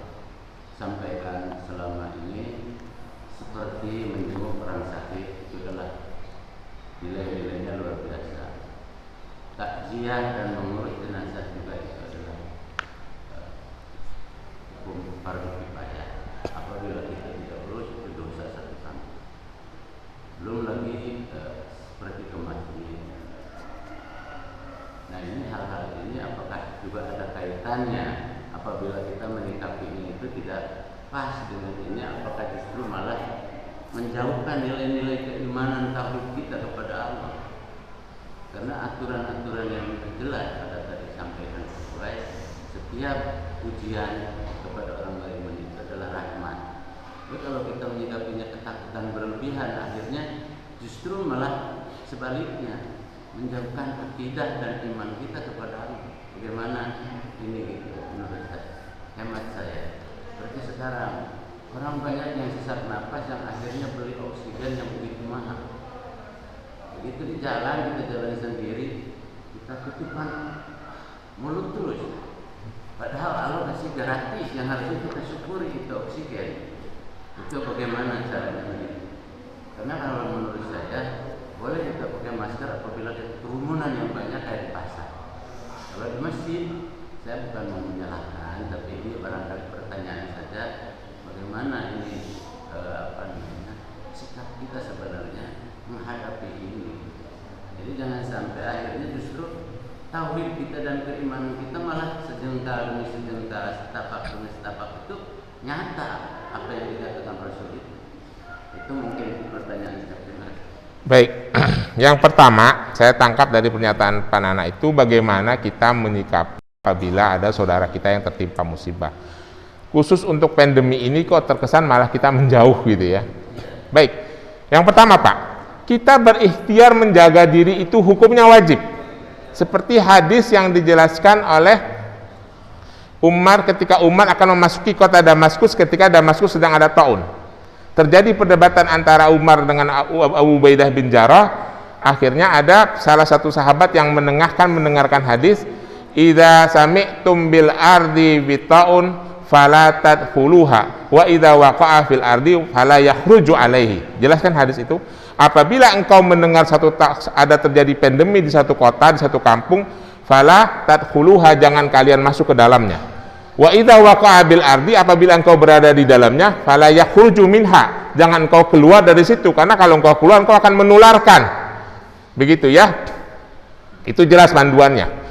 Speaker 4: sampaikan selama ini, seperti menjenguk orang sakit, itu adalah nilai-nilainya luar biasa. Takziah dan mengurus jenazah juga itu adalah hukum fardu kifayah. Apabila kita tidak urus, itu dosa satu kampung. Belum lagi seperti ke masjid. Nah, ini hal-hal ini apakah juga ada kaitannya? Apabila kita menyikapi ini itu tidak pas dengan ini, apakah justru malah menjauhkan nilai-nilai keimanan tauhid kita kepada Allah? Karena aturan-aturan yang jelas pada tadi sampaikan sesuai, setiap ujian kepada orang beriman itu adalah rahmat. Tapi kalau kita menyikapinya ketakutan berlebihan, akhirnya justru malah sebaliknya menjauhkan akidah dan iman kita kepada Allah. Bagaimana ini gitu, menurut saya, hemat saya. Seperti sekarang orang banyak yang sesak napas, yang akhirnya beli oksigen yang begitu mahal. Begitu di jalan, kita jalan sendiri, kita tutupan mulut terus. Padahal Allah kasih gratis, yang harusnya kita syukuri itu oksigen. Itu bagaimana caranya begitu? Karena kalau menurut saya, boleh kita pakai masker apabila ada kerumunan yang banyak kayak di pasar. Kalau di masjid, saya bukan mau menyalahkan, tapi ini barangkali pertanyaan saja, bagaimana ini sikap kita sebenarnya menghadapi ini. Jadi jangan sampai akhirnya justru tauhid kita dan keimanan kita malah sejengkal demi sejengkal, setapak demi setapak itu nyata apa yang dikatakan Rasul itu. Itu mungkin pertanyaan saya.
Speaker 2: Baik, yang pertama saya tangkap dari pernyataan Pak Nana itu, bagaimana kita menyikapi apabila ada saudara kita yang tertimpa musibah. Khusus untuk pandemi ini kok terkesan malah kita menjauh gitu ya. Baik, yang pertama Pak, kita berikhtiar menjaga diri itu hukumnya wajib. Seperti hadis yang dijelaskan oleh Umar ketika Umar akan memasuki kota Damaskus ketika Damaskus sedang ada taun. Terjadi perdebatan antara Umar dengan Abu Ubaidah bin Jarrah. Akhirnya ada salah satu sahabat yang mendengarkan hadis, idza sami'tum bil ardi bitaun fala tadkhuluha wa idza waqa'a fil ardi fala yakhruju alaihi. Jelaskan hadis itu. Apabila engkau mendengar ada terjadi pandemi di satu kota, di satu kampung, fala tadkhuluha, jangan kalian masuk ke dalamnya. Wa idza waqa'a bil ardi, apabila engkau berada di dalamnya, fala yakhruju minha, jangan engkau keluar dari situ, karena kalau engkau keluar engkau akan menularkan. Begitu ya. Itu jelas panduannya.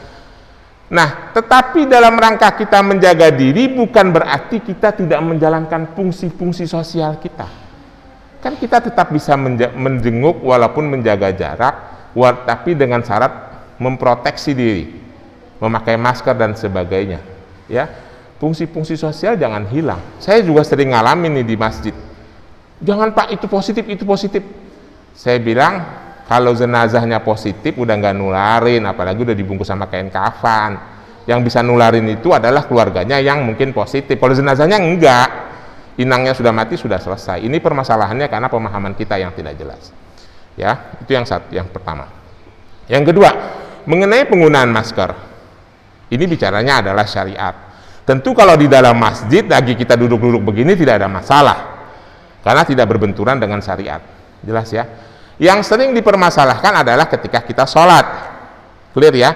Speaker 2: Nah, tetapi dalam rangka kita menjaga diri bukan berarti kita tidak menjalankan fungsi-fungsi sosial kita. Kan kita tetap bisa menjenguk walaupun menjaga jarak, tapi dengan syarat memproteksi diri, memakai masker dan sebagainya. Ya, fungsi-fungsi sosial jangan hilang. Saya juga sering ngalamin nih di masjid. Jangan Pak, itu positif, itu positif. Saya bilang, kalau jenazahnya positif udah nggak nularin, apalagi udah dibungkus sama kain kafan. Yang bisa nularin itu adalah keluarganya yang mungkin positif. Kalau jenazahnya enggak, inangnya sudah mati, sudah selesai. Ini permasalahannya karena pemahaman kita yang tidak jelas. Ya, itu yang pertama. Yang kedua, mengenai penggunaan masker. Ini bicaranya adalah syariat. Tentu kalau di dalam masjid lagi kita duduk-duduk begini tidak ada masalah, karena tidak berbenturan dengan syariat. Jelas ya. Yang sering dipermasalahkan adalah ketika kita sholat. Clear ya.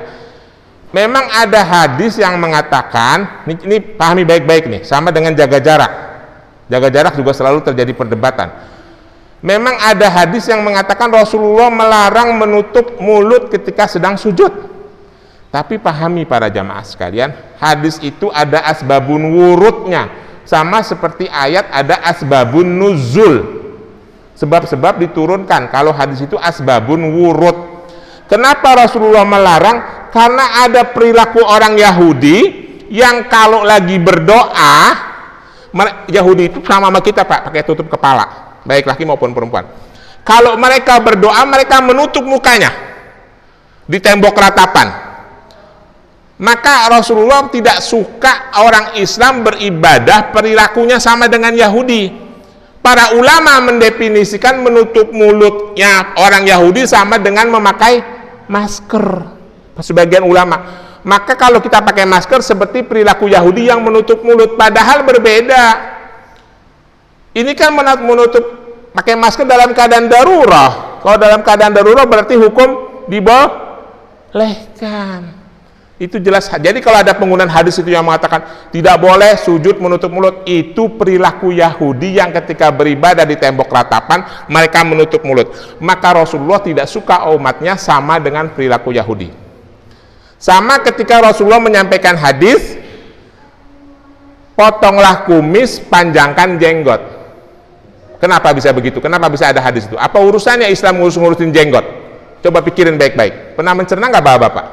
Speaker 2: Memang ada hadis yang mengatakan, ini pahami baik-baik nih, sama dengan jaga jarak. Jaga jarak juga selalu terjadi perdebatan. Memang ada hadis yang mengatakan Rasulullah melarang menutup mulut ketika sedang sujud. Tapi pahami para jamaah sekalian, hadis itu ada asbabun wurudnya, sama seperti ayat ada asbabun nuzul. Sebab-sebab diturunkan. Kalau hadis itu asbabun wurud. Kenapa Rasulullah melarang? Karena ada perilaku orang Yahudi yang kalau lagi berdoa, Yahudi itu sama kita Pak, pakai tutup kepala, baik laki maupun perempuan. Kalau mereka berdoa, mereka menutup mukanya di tembok ratapan. Maka Rasulullah tidak suka orang Islam beribadah perilakunya sama dengan Yahudi. Para ulama mendefinisikan menutup mulutnya orang Yahudi sama dengan memakai masker. Sebagian ulama. Maka kalau kita pakai masker seperti perilaku Yahudi yang menutup mulut, padahal berbeda. Ini kan menutup pakai masker dalam keadaan darurat. Kalau dalam keadaan darurat berarti hukum dibolehkan. Itu jelas. Jadi kalau ada penggunaan hadis itu yang mengatakan tidak boleh sujud menutup mulut, itu perilaku Yahudi yang ketika beribadah di tembok ratapan mereka menutup mulut. Maka Rasulullah tidak suka umatnya sama dengan perilaku Yahudi. Sama ketika Rasulullah menyampaikan hadis, potonglah kumis, panjangkan jenggot. Kenapa bisa begitu? Kenapa bisa ada hadis itu? Apa urusannya Islam ngurusin jenggot? Coba pikirin baik-baik. Pernah mencerna nggak bapak-bapak?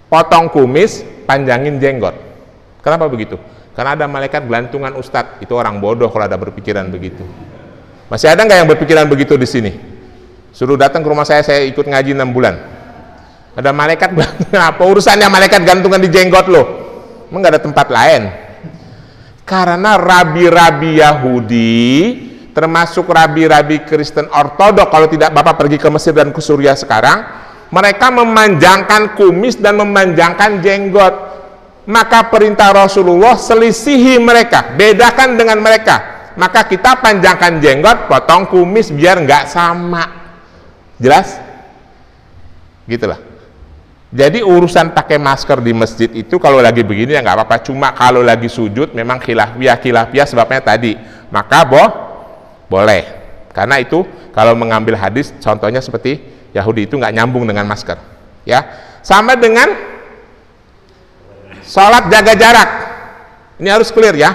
Speaker 2: Potong kumis, panjangin jenggot. Kenapa begitu? Karena ada malaikat gelantungan ustadz. Itu orang bodoh kalau ada berpikiran begitu. Masih ada nggak yang berpikiran begitu di sini? Suruh datang ke rumah saya ikut ngaji 6 bulan. Ada malaikat, apa urusannya malaikat gantungan di jenggot lo? Emang nggak ada tempat lain? Karena rabi-rabi Yahudi, termasuk rabi-rabi Kristen Ortodok, kalau tidak bapak pergi ke Mesir dan ke Suriah sekarang, mereka memanjangkan kumis dan memanjangkan jenggot. Maka perintah Rasulullah selisihi mereka, bedakan dengan mereka. Maka kita panjangkan jenggot, potong kumis biar nggak sama. Jelas? Gitulah. Jadi urusan pakai masker di masjid itu kalau lagi begini ya nggak apa-apa. Cuma kalau lagi sujud memang khilafiyah sebabnya tadi. Maka boleh. Karena itu kalau mengambil hadis contohnya seperti Yahudi itu nggak nyambung dengan masker, ya. Sama dengan sholat jaga jarak. Ini harus clear ya.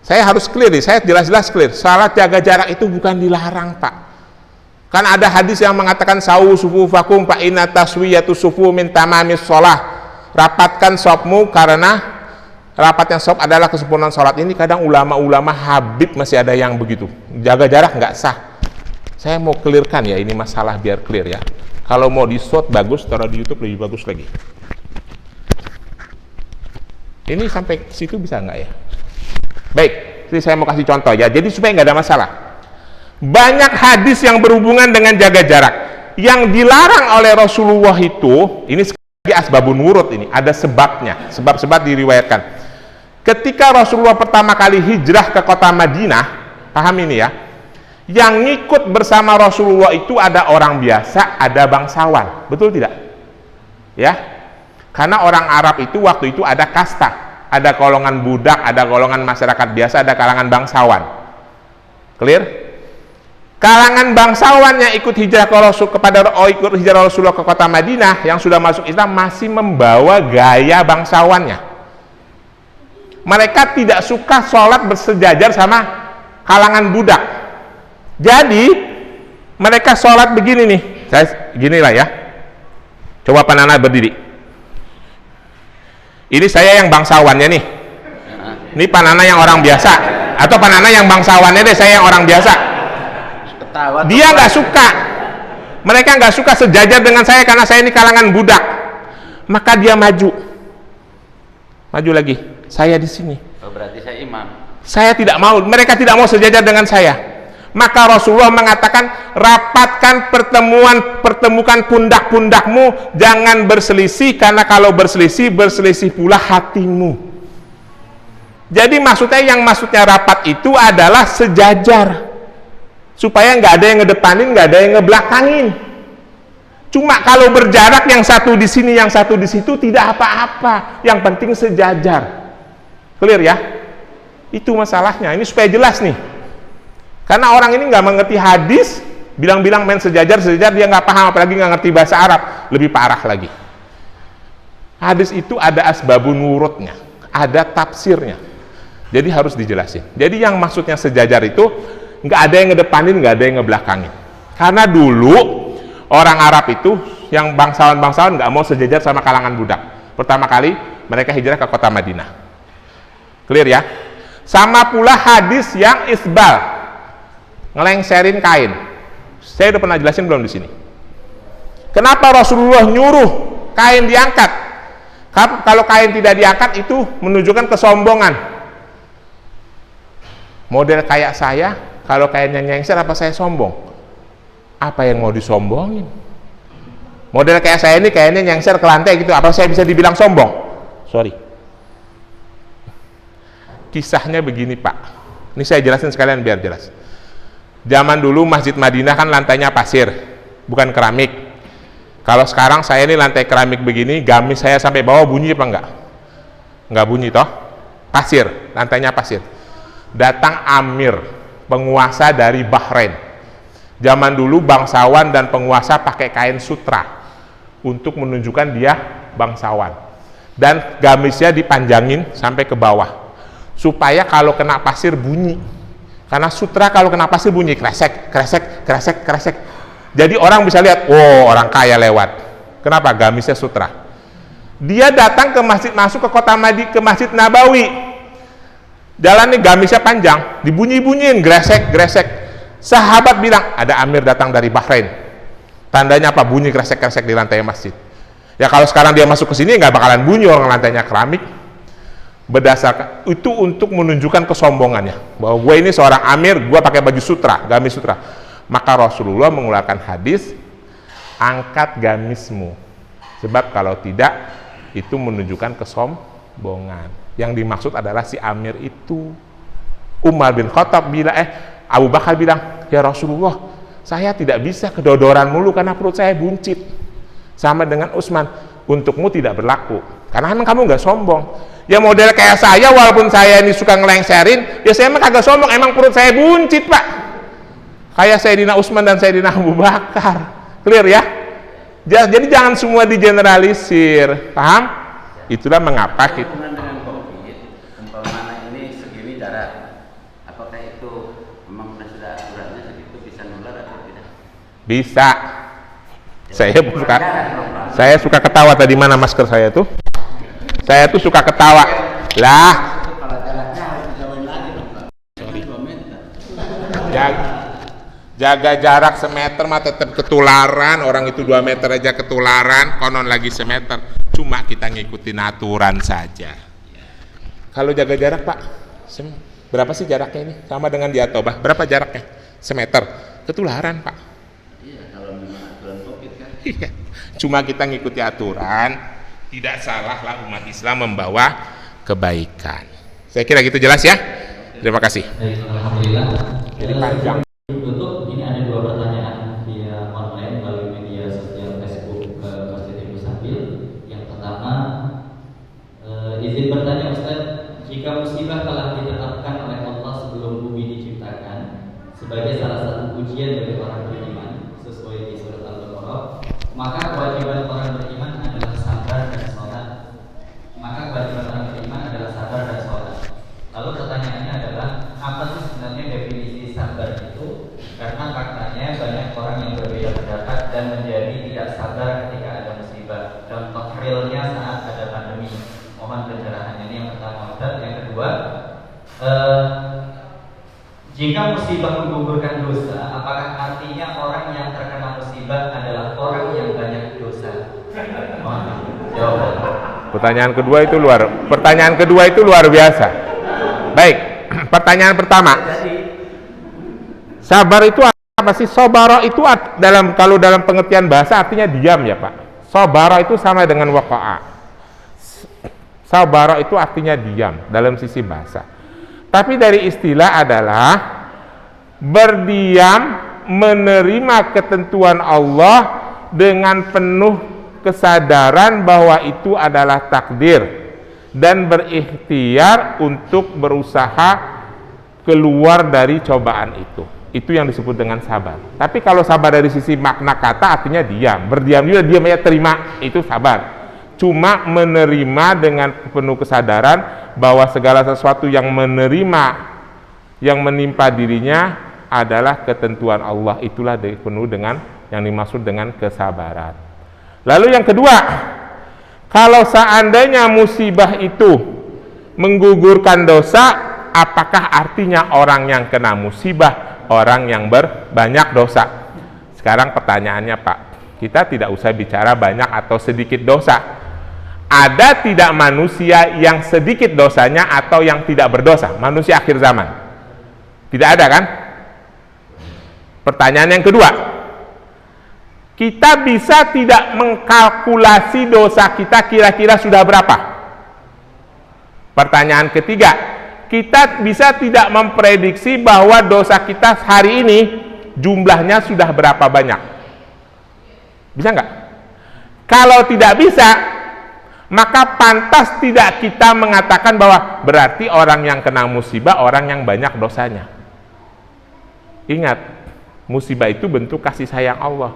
Speaker 2: Saya harus clear nih. Saya jelas-jelas clear. Sholat jaga jarak itu bukan dilarang Pak. Kan ada hadis yang mengatakan sawu sufufakum fa inna taswiyatu sufu min tamamis sholah. Rapatkan sopmu karena rapatnya sop adalah kesempurnaan sholat. Ini kadang ulama-ulama Habib masih ada yang begitu. Jaga jarak nggak sah. Saya mau clearkan ya, ini masalah biar clear ya. Kalau mau di shot bagus, taruh di YouTube lebih bagus lagi. Ini sampai situ bisa nggak ya? Baik, jadi saya mau kasih contoh ya. Jadi supaya nggak ada masalah. Banyak hadis yang berhubungan dengan jaga jarak. Yang dilarang oleh Rasulullah itu, ini sekali lagi asbabun wurud ini, ada sebabnya. Sebab-sebab diriwayatkan. Ketika Rasulullah pertama kali hijrah ke kota Madinah, paham ini ya. Yang ngikut bersama Rasulullah itu ada orang biasa, ada bangsawan. Betul tidak? Ya. Karena orang Arab itu waktu itu ada kasta. Ada golongan budak, ada golongan masyarakat biasa, ada kalangan bangsawan. Clear? Kalangan bangsawan yang ikut hijrah ke ikut hijrah Rasulullah ke kota Madinah yang sudah masuk Islam masih membawa gaya bangsawannya. Mereka tidak suka sholat bersejajar sama kalangan budak. Jadi mereka sholat begini nih, ginilah ya. Coba Panana berdiri. Ini saya yang bangsawannya nih. Ini Panana yang orang biasa, atau Panana yang bangsawannya deh, saya yang orang biasa. Dia nggak suka, mereka nggak suka sejajar dengan saya karena saya ini kalangan budak. Maka dia maju lagi. Saya di sini.
Speaker 4: Oh, berarti saya imam.
Speaker 2: Saya tidak mau, mereka tidak mau sejajar dengan saya. Maka Rasulullah mengatakan, rapatkan pertemukan pundak-pundakmu, jangan berselisih, karena kalau berselisih pula hatimu. Jadi maksudnya rapat itu adalah sejajar, supaya nggak ada yang ngedepanin, nggak ada yang ngebelakangin. Cuma kalau berjarak, yang satu di sini, yang satu di situ, tidak apa-apa. Yang penting sejajar. Clear ya? Itu masalahnya. Ini supaya jelas nih. Karena orang ini nggak mengerti hadis, bilang-bilang main sejajar, dia nggak paham, apalagi nggak ngerti bahasa Arab, lebih parah lagi. Hadis itu ada asbabun wurudnya, ada tafsirnya. Jadi harus dijelasin. Jadi yang maksudnya sejajar itu nggak ada yang ngedepanin, nggak ada yang ngebelakangin. Karena dulu orang Arab itu yang bangsawan-bangsawan nggak mau sejajar sama kalangan budak. Pertama kali mereka hijrah ke kota Madinah. Clear ya? Sama pula hadis yang isbal, ngelengserin kain. Saya udah pernah jelasin belum di sini? Kenapa Rasulullah nyuruh kain diangkat? Kalau kain tidak diangkat itu menunjukkan kesombongan. Model kayak saya, kalau kainnya nyengser, apa saya sombong? Apa yang mau disombongin? Model kayak saya ini kainnya nyengser ke lantai gitu, apa saya bisa dibilang sombong? Sorry. Kisahnya begini Pak. Ini saya jelasin sekalian biar jelas. Zaman dulu Masjid Madinah kan lantainya pasir, bukan keramik. Kalau sekarang saya ini lantai keramik begini, gamis saya sampai bawah bunyi apa enggak? Enggak bunyi toh? Pasir, lantainya pasir. Datang amir, penguasa dari Bahrain. Zaman dulu bangsawan dan penguasa pakai kain sutra untuk menunjukkan dia bangsawan. Dan gamisnya dipanjangin sampai ke bawah, supaya kalau kena pasir bunyi. Karena sutra kalau kena pasir bunyi kresek, kresek, kresek, kresek. Jadi orang bisa lihat, oh orang kaya lewat. Kenapa? Gamisnya sutra. Dia datang ke masjid, masuk ke kota Madinah, ke Masjid Nabawi. Jalan ini gamisnya panjang, dibunyi-bunyiin, gresek, gresek. Sahabat bilang, ada amir datang dari Bahrain. Tandanya apa? Bunyi kresek-kresek di lantai masjid. Ya kalau sekarang dia masuk ke sini nggak bakalan bunyi, orang lantainya keramik. Berdasarkan itu untuk menunjukkan kesombongannya, bahwa gue ini seorang amir, gue pakai baju sutra, gamis sutra. Maka Rasulullah mengeluarkan hadis, angkat gamismu, sebab kalau tidak itu menunjukkan kesombongan. Yang dimaksud adalah si amir itu. Umar bin Khattab bilang, Abu Bakar bilang, ya Rasulullah, saya tidak bisa kedodoran mulu karena perut saya buncit. Sama dengan Utsman, untukmu tidak berlaku karena emang kamu nggak sombong. Ya model kayak saya, walaupun saya ini suka ngelengserin, ya saya emang kagak sombong, emang perut saya buncit Pak. Kayak Sayyidina Utsman dan Sayyidina Abu Bakar. Clear ya? Jadi jangan semua digeneralisir, paham? Itulah mengapa kita
Speaker 4: dengan COVID, umpamanya ini segini jarak, apakah itu memang sudah aturannya segitu bisa nular atau tidak?
Speaker 2: bisa. Saya suka ketawa tadi, mana masker saya tuh? Saya tuh suka ketawa lah.
Speaker 4: Kalau jaraknya harus dijauhin lagi dong Pak. Sorry. 2 meter.
Speaker 2: Jaga jarak semeter mah tetap ketularan. Orang itu 2 meter aja ketularan, konon lagi semeter. Cuma kita ngikutin aturan saja. Kalau jaga jarak Pak, berapa sih jaraknya ini? Sama dengan di Atobah, berapa jaraknya? Semeter. Ketularan Pak.
Speaker 4: Iya, kalau memang aturan COVID kan.
Speaker 2: Iya. Cuma kita ngikuti aturan. Tidak salahlah umat Islam membawa kebaikan. Saya kira gitu jelas ya. Terima kasih.
Speaker 1: Alhamdulillah.
Speaker 2: Jadi panjang.
Speaker 1: Tutup, ini ada 2 pertanyaan via online melalui media sosial Facebook Masjid Ibnu Sabil. Yang pertama, izin bertanya Ustaz, jika musibah telah ditetapkan oleh Allah sebelum bumi diciptakan sebagai salah satu ujian bagi orang beriman sesuai di surat Al-Baqarah, maka kewajiban orang beriman adalah sabar dan sholat. Lalu pertanyaannya adalah, apa sih sebenarnya definisi sabar itu? Karena faktanya banyak orang yang berbeda pendapat dan menjadi tidak sabar ketika ada musibah. Contoh realnya saat ada pandemi. Mohon pencerahannya. Ini yang pertama. Dan yang kedua, jika musibah menggugurkan dosa, apakah artinya orang yang terkena musibah adalah orang yang banyak dosa? Mohon jawaban.
Speaker 2: Pertanyaan kedua itu luar biasa. Baik, pertanyaan pertama. Sabar itu apa sih? Sobaro itu kalau dalam pengertian bahasa artinya diam ya Pak. Sobaro itu sama dengan waqa'a. Sobaro itu artinya diam dalam sisi bahasa. Tapi dari istilah adalah berdiam, menerima ketentuan Allah dengan penuh kesadaran bahwa itu adalah takdir dan berikhtiar untuk berusaha keluar dari cobaan itu. Itu yang disebut dengan sabar. Tapi kalau sabar dari sisi makna kata artinya diam. Berdiam juga, diam aja terima, itu sabar. Cuma menerima dengan penuh kesadaran bahwa segala sesuatu yang yang menimpa dirinya adalah ketentuan Allah. Itulah penuh dengan yang dimaksud dengan kesabaran. Lalu yang kedua, kalau seandainya musibah itu menggugurkan dosa, apakah artinya orang yang kena musibah orang yang berbanyak dosa? Sekarang pertanyaannya Pak, kita tidak usah bicara banyak atau sedikit dosa. Ada tidak manusia yang sedikit dosanya atau yang tidak berdosa? Manusia akhir zaman? Tidak ada kan? Pertanyaan yang kedua, kita bisa tidak mengkalkulasi dosa kita kira-kira sudah berapa? Pertanyaan ketiga, kita bisa tidak memprediksi bahwa dosa kita hari ini jumlahnya sudah berapa banyak? Bisa nggak? Kalau tidak bisa, maka pantas tidak kita mengatakan bahwa berarti orang yang kena musibah orang yang banyak dosanya. Ingat, musibah itu bentuk kasih sayang Allah.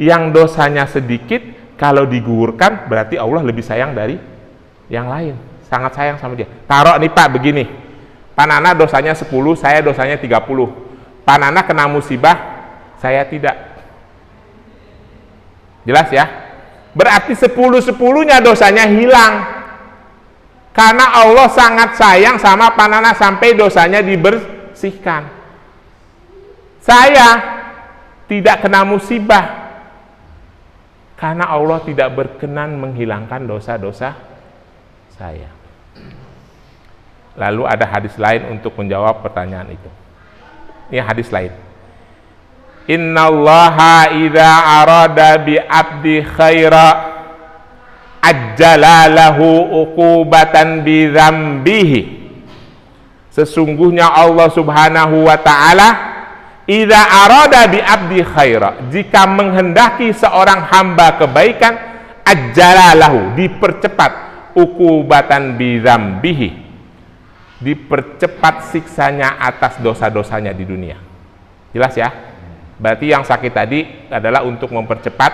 Speaker 2: Yang dosanya sedikit, kalau digugurkan berarti Allah lebih sayang dari yang lain. Sangat sayang sama dia. Taruh nih Pak begini, Pak Nana dosanya 10, saya dosanya 30. Pak Nana kena musibah, saya tidak. Jelas ya? Berarti 10-10-nya dosanya hilang. Karena Allah sangat sayang sama Pak Nana sampai dosanya dibersihkan. Saya tidak kena musibah karena Allah tidak berkenan menghilangkan dosa-dosa saya. Lalu ada hadis lain untuk menjawab pertanyaan itu. Ini hadis lain. Innallaha idza arada bi abdi khaira ajjala lahu uqubatan bi dzambihi. Sesungguhnya Allah Subhanahu wa taala idza arada bi abdi khaira, jika menghendaki seorang hamba kebaikan, ajjala lahu, dipercepat, uqubatan bi dzambihi, dipercepat siksanya atas dosa-dosanya di dunia. Jelas ya? Berarti yang sakit tadi adalah untuk mempercepat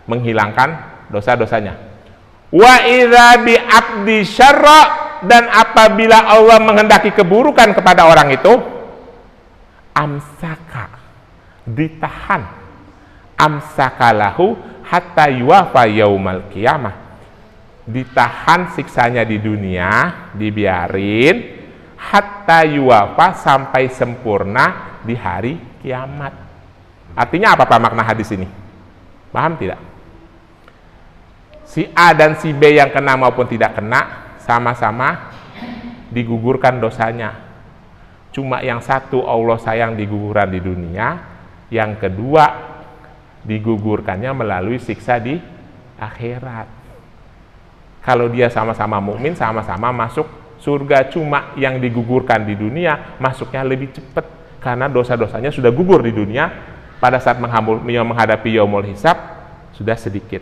Speaker 2: menghilangkan dosa-dosanya. Wa idza bi abdi syarra, dan apabila Allah menghendaki keburukan kepada orang itu, amsaka, ditahan, amsakalahu hatta yuwafa yaumal qiyamah, ditahan siksanya di dunia, dibiarin hatta yuwafa, sampai sempurna di hari kiamat. Artinya apa Pak makna hadis ini? Paham tidak? Si A dan si B yang kena maupun tidak kena sama-sama digugurkan dosanya. Cuma yang satu Allah sayang diguguran di dunia, yang kedua digugurkannya melalui siksa di akhirat. Kalau dia sama-sama mukmin, sama-sama masuk surga, cuma yang digugurkan di dunia masuknya lebih cepat. karena dosa-dosanya sudah gugur di dunia, pada saat menghadapi yaumul hisab sudah sedikit.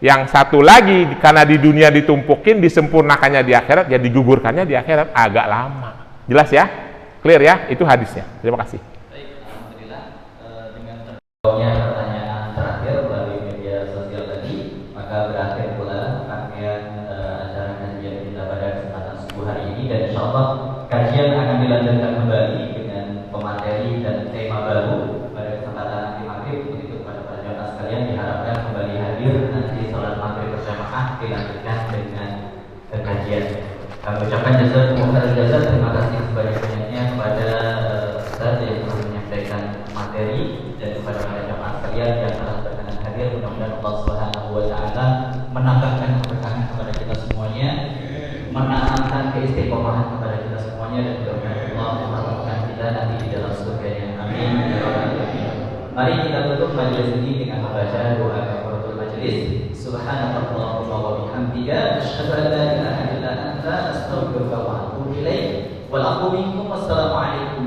Speaker 2: Yang satu lagi, karena di dunia ditumpukin, disempurnakannya di akhirat, ya digugurkannya di akhirat agak lama. Jelas ya? Clear ya? Itu hadisnya. Terima kasih.
Speaker 1: Baik, alhamdulillah. Dengan terjawabnya pertanyaan terakhir melalui media sosial tadi, maka berakhir pula rangkaian acara kajian kita pada kesempatan subuh hari ini, dan insyaallah kajian akan dilanjutkan kembali dengan pemateri dan tema baru pada kesempatan nanti maghrib. Untuk kepada para jamaah sekalian diharapkan kembali hadir nanti sholat maghrib berjamaah dilanjutkan dengan kajian. Kami ucapkan jasa terima kasih sebanyak-banyaknya kepada Ustaz yang telah menyampaikan materi, dan kepada para jamaah sekalian yang telah berkenan hadir. Mudah-mudahan Allah Subhanahu wa taala menambahkan keberkahan kepada kita semuanya, menanamkan keistiqomahan kepada kita semuanya, dan mudah-mudahan Allah mempertemukan kita nanti di dalam surganya. Amin. Mari kita tutup majelis ini dengan membaca doa kafaratul majelis. Subhanallahumma wa bihamdika asyhadu an la ilaha illa anta astaghfiruka wa atubu ilaik. Wal aqulu minkum wassalamu alaikum